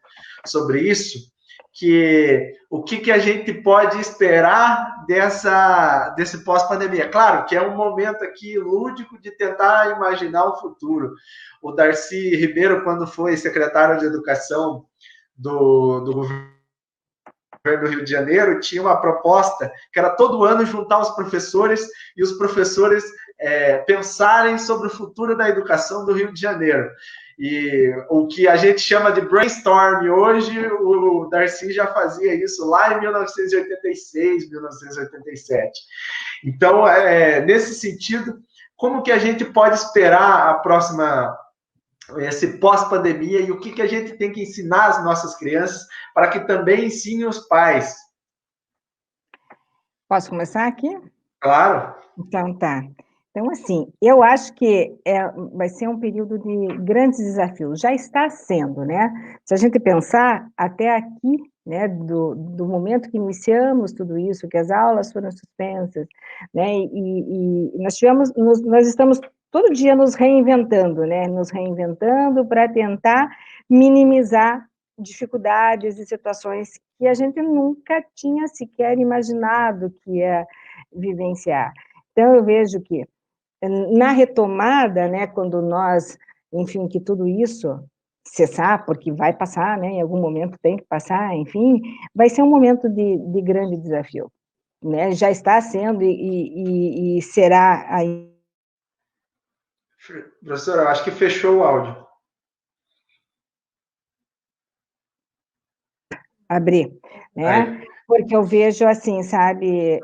sobre isso, que o que a gente pode esperar desse pós-pandemia. Claro que é um momento aqui lúdico de tentar imaginar o futuro. O Darcy Ribeiro, quando foi secretário de Educação do governo do Rio de Janeiro, tinha uma proposta que era todo ano juntar os professores e os professores pensarem sobre o futuro da educação do Rio de Janeiro. E o que a gente chama de brainstorm hoje, o Darcy já fazia isso lá em 1986, 1987. Então, nesse sentido, como que a gente pode esperar esse pós-pandemia e o que a gente tem que ensinar às nossas crianças para que também ensinem os pais? Posso começar aqui? Claro. Então, tá. Então, assim, eu acho que vai ser um período de grandes desafios. Já está sendo, né? Se a gente pensar até aqui, né, do momento que iniciamos tudo isso, que as aulas foram suspensas, né, e nós estamos todo dia nos reinventando, né? Nos reinventando para tentar minimizar dificuldades e situações que a gente nunca tinha sequer imaginado que ia vivenciar. Então, eu vejo que na retomada, né, quando nós, enfim, que tudo isso cessar, porque vai passar, né, em algum momento tem que passar, enfim, vai ser um momento de grande desafio, né, já está sendo e será aí. Professora, eu acho que fechou o áudio. Abrir, né? Aí. Porque eu vejo assim, sabe,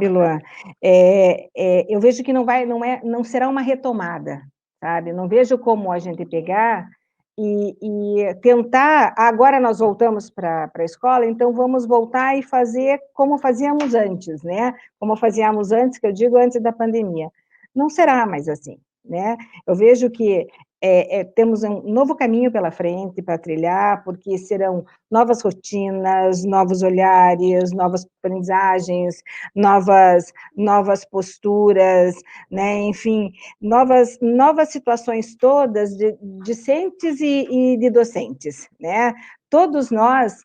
Luan, eu vejo que não será uma retomada, sabe? Não vejo como a gente pegar e tentar, agora nós voltamos para a escola, então vamos voltar e fazer como fazíamos antes, né? Como fazíamos antes, que eu digo antes da pandemia. Não será mais assim, né? Eu vejo que temos um novo caminho pela frente para trilhar, porque serão novas rotinas, novos olhares, novas aprendizagens, novas posturas, né? Enfim, novas situações todas de discentes e de docentes, né? Todos nós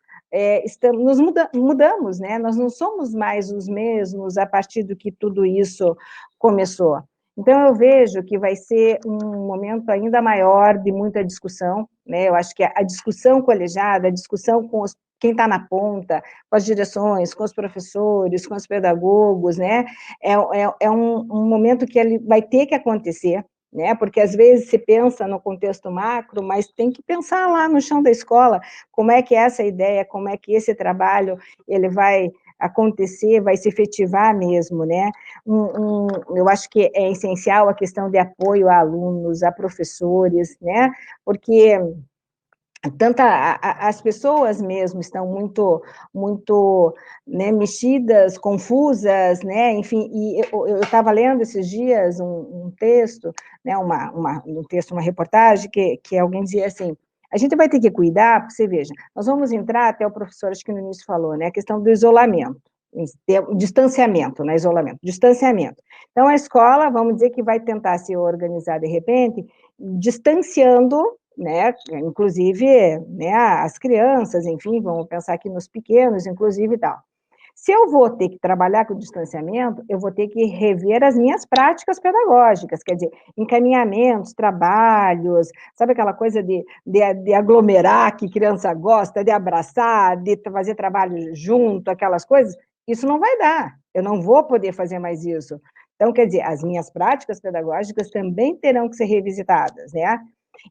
mudamos, né? Nós não somos mais os mesmos a partir do que tudo isso começou. Então, eu vejo que vai ser um momento ainda maior de muita discussão, né? Eu acho que a discussão colegiada, a discussão com quem está na ponta, com as direções, com os professores, com os pedagogos, né? É um momento que ele vai ter que acontecer, né? Porque às vezes se pensa no contexto macro, mas tem que pensar lá no chão da escola, como é que é essa ideia, como é que esse trabalho ele vai acontecer, vai se efetivar mesmo, né? Eu acho que é essencial a questão de apoio a alunos, a professores, né? Porque as pessoas mesmo estão muito né, mexidas, confusas, né? Enfim, e eu estava lendo esses dias um texto, né? Um texto, uma reportagem que alguém dizia assim: a gente vai ter que cuidar, porque você veja, nós vamos entrar, até o professor acho que no início falou, né? A questão do isolamento, distanciamento, né? Distanciamento. Então, a escola, vamos dizer que vai tentar se organizar de repente, distanciando, né, inclusive, né, as crianças, enfim, vamos pensar aqui nos pequenos, inclusive, e tal. Se eu vou ter que trabalhar com distanciamento, eu vou ter que rever as minhas práticas pedagógicas, quer dizer, encaminhamentos, trabalhos, sabe aquela coisa de aglomerar que criança gosta, de abraçar, de fazer trabalho junto, aquelas coisas? Isso não vai dar, eu não vou poder fazer mais isso. Então, quer dizer, as minhas práticas pedagógicas também terão que ser revisitadas, né?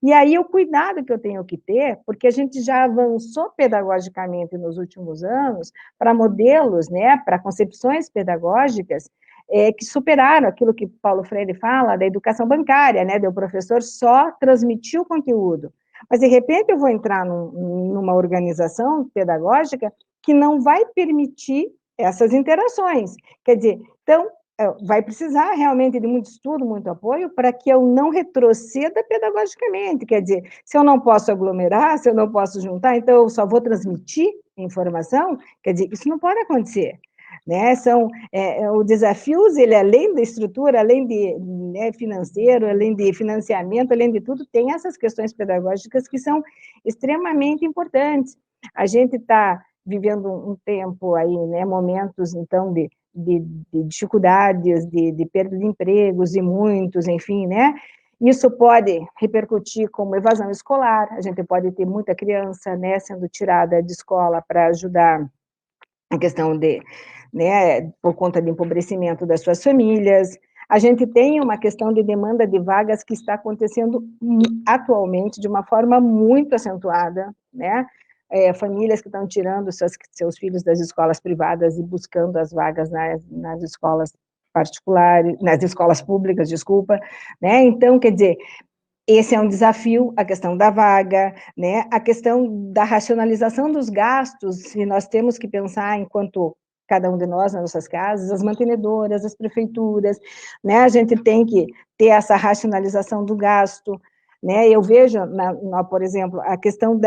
E aí o cuidado que eu tenho que ter, porque a gente já avançou pedagogicamente nos últimos anos para modelos, né, para concepções pedagógicas que superaram aquilo que Paulo Freire fala da educação bancária, né, do professor só transmitir o conteúdo. Mas, de repente, eu vou entrar numa organização pedagógica que não vai permitir essas interações. Quer dizer, então, vai precisar realmente de muito estudo, muito apoio, para que eu não retroceda pedagogicamente. Quer dizer, se eu não posso aglomerar, se eu não posso juntar, então eu só vou transmitir informação, quer dizer, isso não pode acontecer. Né? São os desafios, ele além da estrutura, além de financeiro, além de financiamento, além de tudo, tem essas questões pedagógicas que são extremamente importantes. A gente está vivendo um tempo aí, né, momentos, então, de dificuldades, de perda de empregos, e muitos, enfim, né? Isso pode repercutir como evasão escolar, a gente pode ter muita criança, né, sendo tirada de escola para ajudar a questão né, por conta de empobrecimento das suas famílias. A gente tem uma questão de demanda de vagas que está acontecendo atualmente de uma forma muito acentuada, né? Famílias que estão tirando seus filhos das escolas privadas e buscando as vagas nas escolas particulares, nas escolas públicas, desculpa, né? Então, quer dizer, esse é um desafio, a questão da vaga, né? A questão da racionalização dos gastos, e nós temos que pensar, enquanto cada um de nós, nas nossas casas, as mantenedoras, as prefeituras, né? A gente tem que ter essa racionalização do gasto, né? Eu vejo, por exemplo, a questão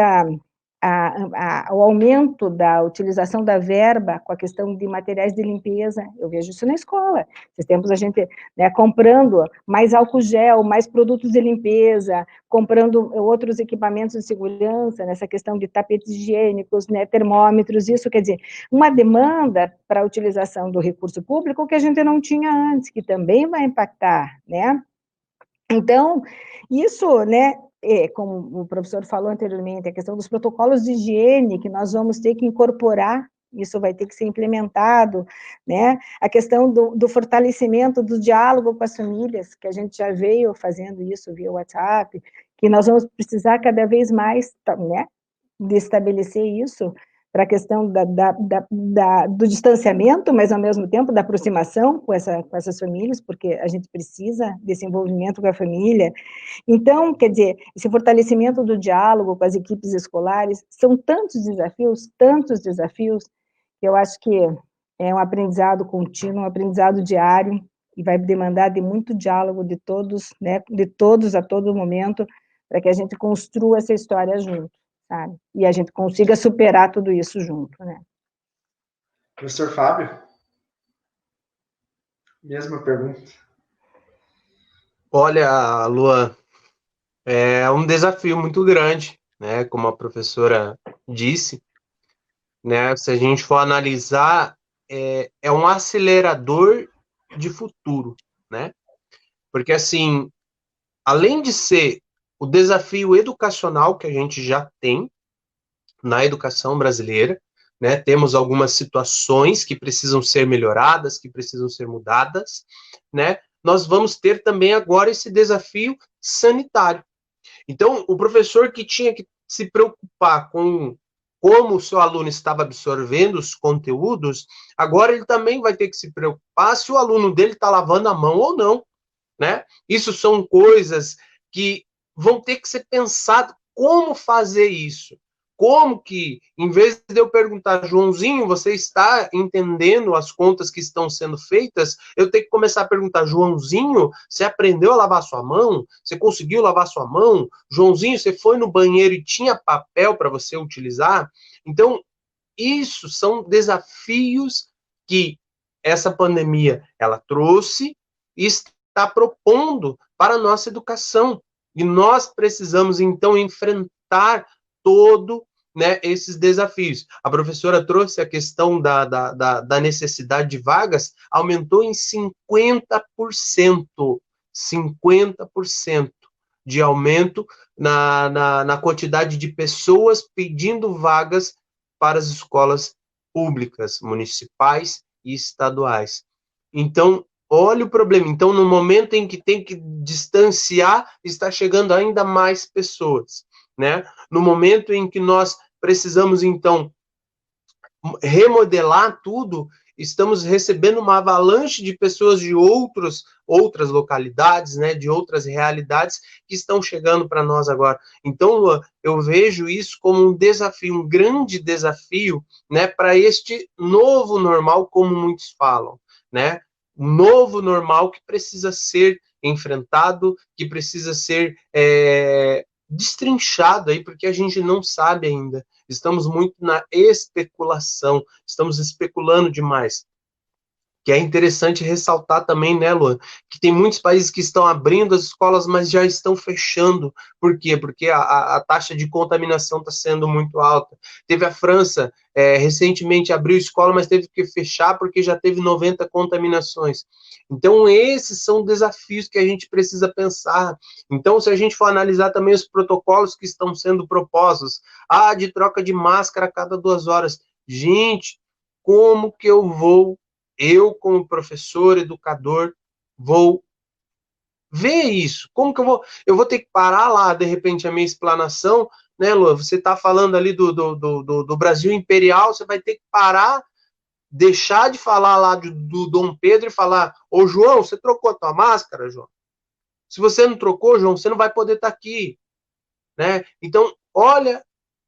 o aumento da utilização da verba com a questão de materiais de limpeza, eu vejo isso na escola. Esses tempos a gente, né, comprando mais álcool gel, mais produtos de limpeza, comprando outros equipamentos de segurança, nessa questão de tapetes higiênicos, né, termômetros, isso quer dizer, uma demanda para a utilização do recurso público que a gente não tinha antes, que também vai impactar, né? Então, isso, né, como o professor falou anteriormente, a questão dos protocolos de higiene que nós vamos ter que incorporar, isso vai ter que ser implementado, né, a questão do fortalecimento do diálogo com as famílias, que a gente já veio fazendo isso via WhatsApp, que nós vamos precisar cada vez mais, né, de estabelecer isso, para a questão do distanciamento, mas, ao mesmo tempo, da aproximação com essas famílias, porque a gente precisa desse envolvimento com a família. Então, quer dizer, esse fortalecimento do diálogo com as equipes escolares, são tantos desafios, que eu acho que é um aprendizado contínuo, um aprendizado diário, e vai demandar de muito diálogo de todos, né, de todos a todo momento, para que a gente construa essa história junto, sabe? E a gente consiga superar tudo isso junto, né? Professor Fábio? Mesma pergunta. Olha, Luan, é um desafio muito grande, né? Como a professora disse, né? Se a gente for analisar, é um acelerador de futuro, né? Porque, assim, além de ser o desafio educacional que a gente já tem na educação brasileira, né? Temos algumas situações que precisam ser melhoradas, que precisam ser mudadas, né? Nós vamos ter também agora esse desafio sanitário. Então, o professor que tinha que se preocupar com como o seu aluno estava absorvendo os conteúdos, agora ele também vai ter que se preocupar se o aluno dele está lavando a mão ou não, né? Isso são coisas que vão ter que ser pensado como fazer isso. Como que, em vez de eu perguntar, Joãozinho, você está entendendo as contas que estão sendo feitas? Eu tenho que começar a perguntar, Joãozinho, você aprendeu a lavar sua mão? Você conseguiu lavar sua mão? Joãozinho, você foi no banheiro e tinha papel para você utilizar? Então, isso são desafios que essa pandemia, ela trouxe e está propondo para a nossa educação. E nós precisamos, então, enfrentar todo né, esses desafios. A professora trouxe a questão da necessidade de vagas, aumentou em 50%, 50% de aumento na quantidade de pessoas pedindo vagas para as escolas públicas, municipais e estaduais. Então, olha o problema. Então, no momento em que tem que distanciar, está chegando ainda mais pessoas, né? No momento em que nós precisamos, então, remodelar tudo, estamos recebendo uma avalanche de pessoas de outras localidades, né, de outras realidades que estão chegando para nós agora. Então, Luan, eu vejo isso como um desafio, um grande desafio, né, para este novo normal, como muitos falam, né? Um novo normal que precisa ser enfrentado, que precisa ser destrinchado aí, porque a gente não sabe ainda. Estamos muito na especulação, estamos especulando demais. Que é interessante ressaltar também, né, Luan, que tem muitos países que estão abrindo as escolas, mas já estão fechando. Por quê? Porque a taxa de contaminação está sendo muito alta. Teve a França, recentemente abriu escola, mas teve que fechar porque já teve 90 contaminações. Então, esses são desafios que a gente precisa pensar. Então, se a gente for analisar também os protocolos que estão sendo propostos, de troca de máscara a cada 2 horas. Gente, como que eu, como professor, educador, vou ver isso? Como que eu vou ter que parar lá, de repente, a minha explanação, né, Lua? Você está falando ali do Brasil Imperial, você vai ter que parar, deixar de falar lá do Dom Pedro e falar, ô, João, você trocou a tua máscara, João? Se você não trocou, João, você não vai poder estar aqui, né? Então, olha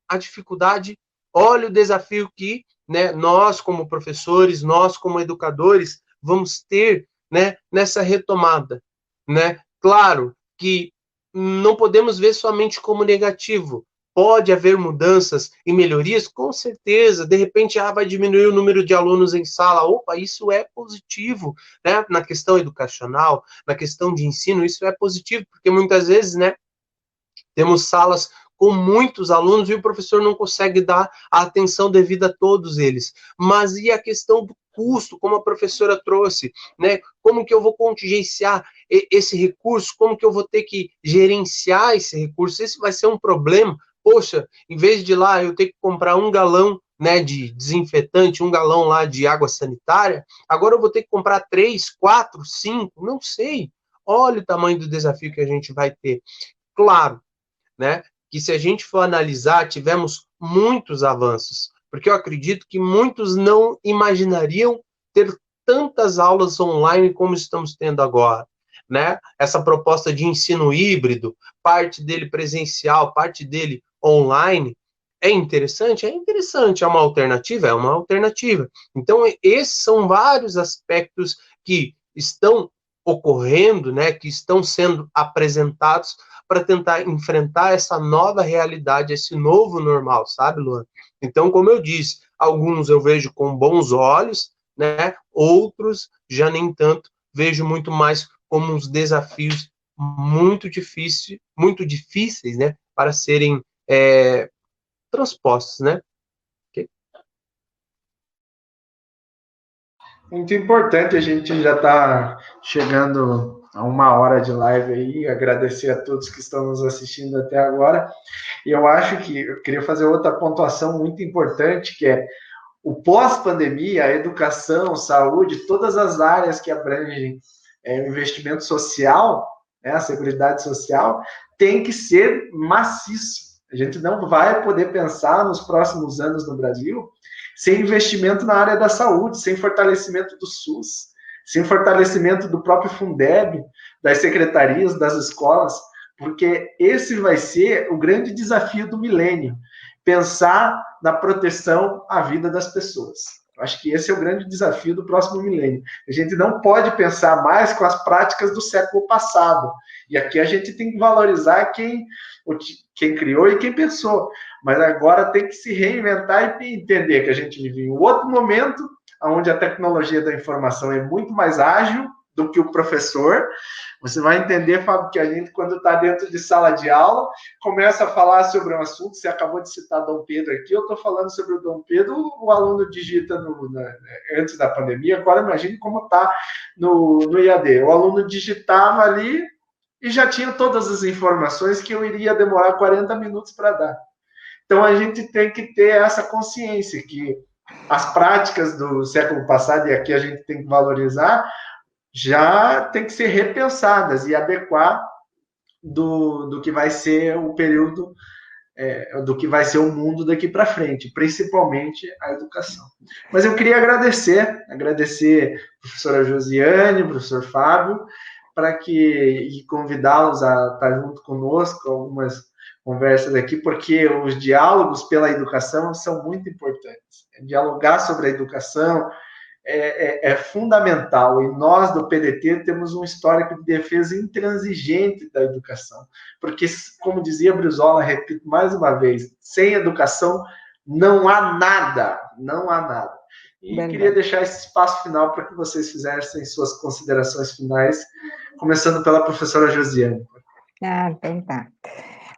a dificuldade, olha o desafio que, né, nós como professores, nós como educadores, vamos ter, né, nessa retomada, né? Claro que não podemos ver somente como negativo. Pode haver mudanças e melhorias, com certeza. De repente, vai diminuir o número de alunos em sala. Opa, isso é positivo, né? Na questão educacional, na questão de ensino, isso é positivo, porque muitas vezes, né, temos salas com muitos alunos e o professor não consegue dar a atenção devida a todos eles. Mas e a questão do custo, como a professora trouxe, né? Como que eu vou contingenciar esse recurso? Como que eu vou ter que gerenciar esse recurso? Esse vai ser um problema. Poxa, em vez de lá eu ter que comprar 1 galão, né, de desinfetante, 1 galão lá de água sanitária, agora eu vou ter que comprar 3, 4, 5, não sei. Olha o tamanho do desafio que a gente vai ter. Claro, né, que se a gente for analisar, tivemos muitos avanços, porque eu acredito que muitos não imaginariam ter tantas aulas online como estamos tendo agora, né? Essa proposta de ensino híbrido, parte dele presencial, parte dele online, é interessante? É interessante. É uma alternativa? É uma alternativa. Então, esses são vários aspectos que estão ocorrendo, né, que estão sendo apresentados para tentar enfrentar essa nova realidade, esse novo normal, sabe, Luan? Então, como eu disse, alguns eu vejo com bons olhos, né? Outros já nem tanto, vejo muito mais como uns desafios muito difíceis, né, para serem transpostos, né? Okay? Muito importante, a gente já está chegando a 1 hora de live aí, agradecer a todos que estão nos assistindo até agora, e eu acho que eu queria fazer outra pontuação muito importante, que é o pós-pandemia, a educação, saúde, todas as áreas que abrangem o investimento social, né, a seguridade social, tem que ser maciço. A gente não vai poder pensar nos próximos anos no Brasil sem investimento na área da saúde, sem fortalecimento do SUS, sem fortalecimento do próprio Fundeb, das secretarias, das escolas, porque esse vai ser o grande desafio do milênio, pensar na proteção à vida das pessoas. Eu acho que esse é o grande desafio do próximo milênio. A gente não pode pensar mais com as práticas do século passado. E aqui a gente tem que valorizar quem criou e quem pensou. Mas agora tem que se reinventar e entender que a gente vive em outro momento, onde a tecnologia da informação é muito mais ágil, do que o professor. Você vai entender, Fábio, que a gente, quando está dentro de sala de aula, começa a falar sobre um assunto. Você acabou de citar Dom Pedro aqui, eu estou falando sobre o Dom Pedro, o aluno digita antes da pandemia, agora imagine como está no IAD. O aluno digitava ali e já tinha todas as informações que eu iria demorar 40 minutos para dar. Então, a gente tem que ter essa consciência que as práticas do século passado, e aqui a gente tem que valorizar, já tem que ser repensadas e adequar do que vai ser o período, do que vai ser o mundo daqui para frente, principalmente a educação. Mas eu queria agradecer a professora Josiane, professor Fábio, e convidá-los a estar junto conosco, algumas conversas aqui, porque os diálogos pela educação são muito importantes. Dialogar sobre a educação é fundamental, e nós do PDT temos um histórico de defesa intransigente da educação, porque, como dizia Brizola, repito mais uma vez, sem educação não há nada, não há nada. E queria deixar esse espaço final para que vocês fizessem suas considerações finais, começando pela professora Josiane. Então tá.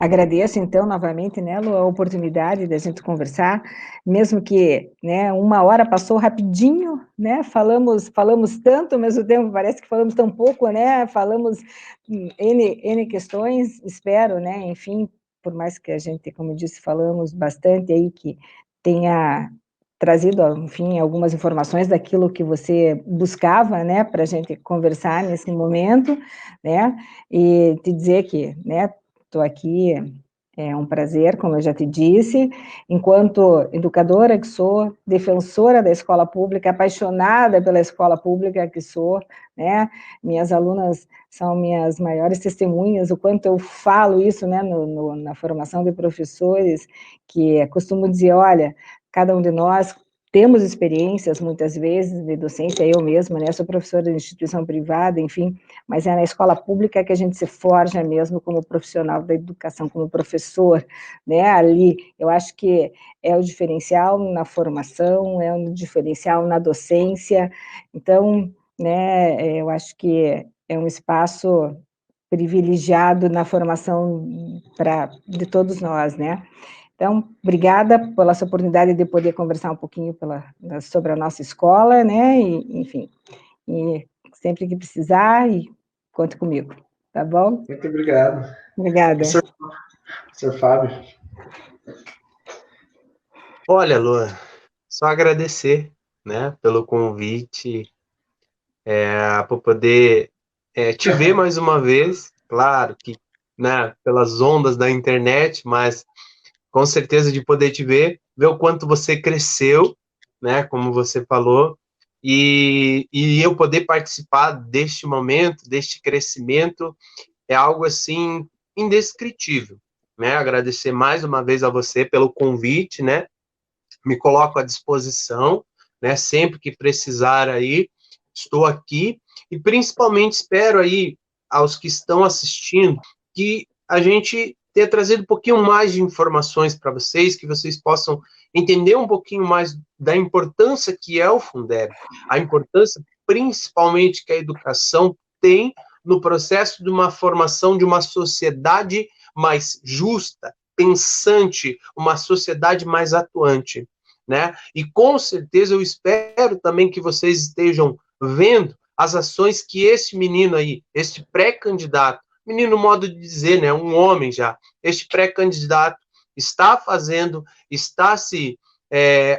Agradeço, então, novamente, né, Lu, a oportunidade da gente conversar, mesmo que, né, 1 hora passou rapidinho, né, falamos tanto, ao mesmo tempo parece que falamos tão pouco, né, falamos N questões, espero, né, enfim, por mais que a gente, como eu disse, falamos bastante aí, que tenha trazido, enfim, algumas informações daquilo que você buscava, né, para a gente conversar nesse momento, né, e te dizer que, né, estou aqui, é um prazer, como eu já te disse, enquanto educadora que sou, defensora da escola pública, apaixonada pela escola pública que sou, né, minhas alunas são minhas maiores testemunhas, o quanto eu falo isso, né, na formação de professores, que costumo dizer, olha, cada um de nós temos experiências, muitas vezes, de docência, eu mesma, né, sou professora de instituição privada, enfim, mas é na escola pública que a gente se forja mesmo como profissional da educação, como professor, né, ali, eu acho que é o diferencial na formação, é o diferencial na docência, então, né, eu acho que é um espaço privilegiado na formação de todos nós, né. Então, obrigada pela essa oportunidade de poder conversar um pouquinho sobre a nossa escola, né, e, enfim, e sempre que precisar, conte comigo, tá bom? Muito obrigado. Obrigada. Professor Fábio. Olha, Lu, só agradecer, né, pelo convite, por poder te ver mais uma vez, claro que, né, pelas ondas da internet, mas com certeza de poder te ver o quanto você cresceu, né, como você falou, e eu poder participar deste momento, deste crescimento, é algo, assim, indescritível, né, agradecer mais uma vez a você pelo convite, né, me coloco à disposição, né, sempre que precisar aí, estou aqui, e principalmente espero aí, aos que estão assistindo, que a gente tenha trazido um pouquinho mais de informações para vocês, que vocês possam entender um pouquinho mais da importância que é o Fundeb, a importância principalmente que a educação tem no processo de uma formação de uma sociedade mais justa, pensante, uma sociedade mais atuante, né? E com certeza eu espero também que vocês estejam vendo as ações que esse menino aí, este pré-candidato, menino modo de dizer, né, um homem já, este pré-candidato está fazendo, está se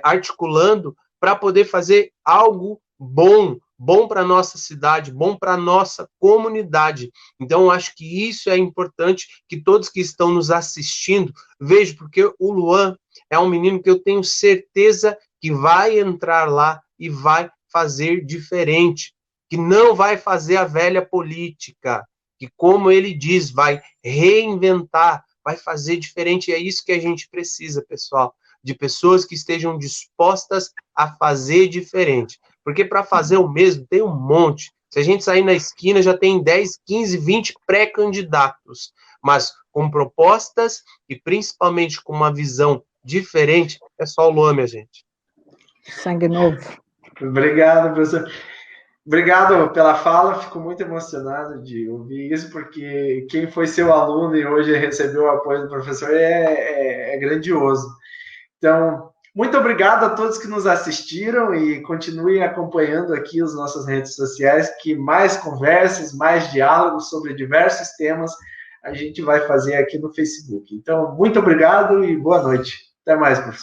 articulando para poder fazer algo bom para a nossa cidade, bom para a nossa comunidade. Então, eu acho que isso é importante, que todos que estão nos assistindo vejam, porque o Luan é um menino que eu tenho certeza que vai entrar lá e vai fazer diferente, que não vai fazer a velha política, que, como ele diz, vai reinventar, vai fazer diferente. E é isso que a gente precisa, pessoal, de pessoas que estejam dispostas a fazer diferente. Porque para fazer o mesmo, tem um monte. Se a gente sair na esquina, já tem 10, 15, 20 pré-candidatos. Mas com propostas e principalmente com uma visão diferente, é só o Luan, minha gente. Sangue novo. Obrigado, professor. Obrigado pela fala, fico muito emocionado de ouvir isso, porque quem foi seu aluno e hoje recebeu o apoio do professor é grandioso. Então, muito obrigado a todos que nos assistiram e continuem acompanhando aqui as nossas redes sociais, que mais conversas, mais diálogos sobre diversos temas a gente vai fazer aqui no Facebook. Então, muito obrigado e boa noite. Até mais, professor.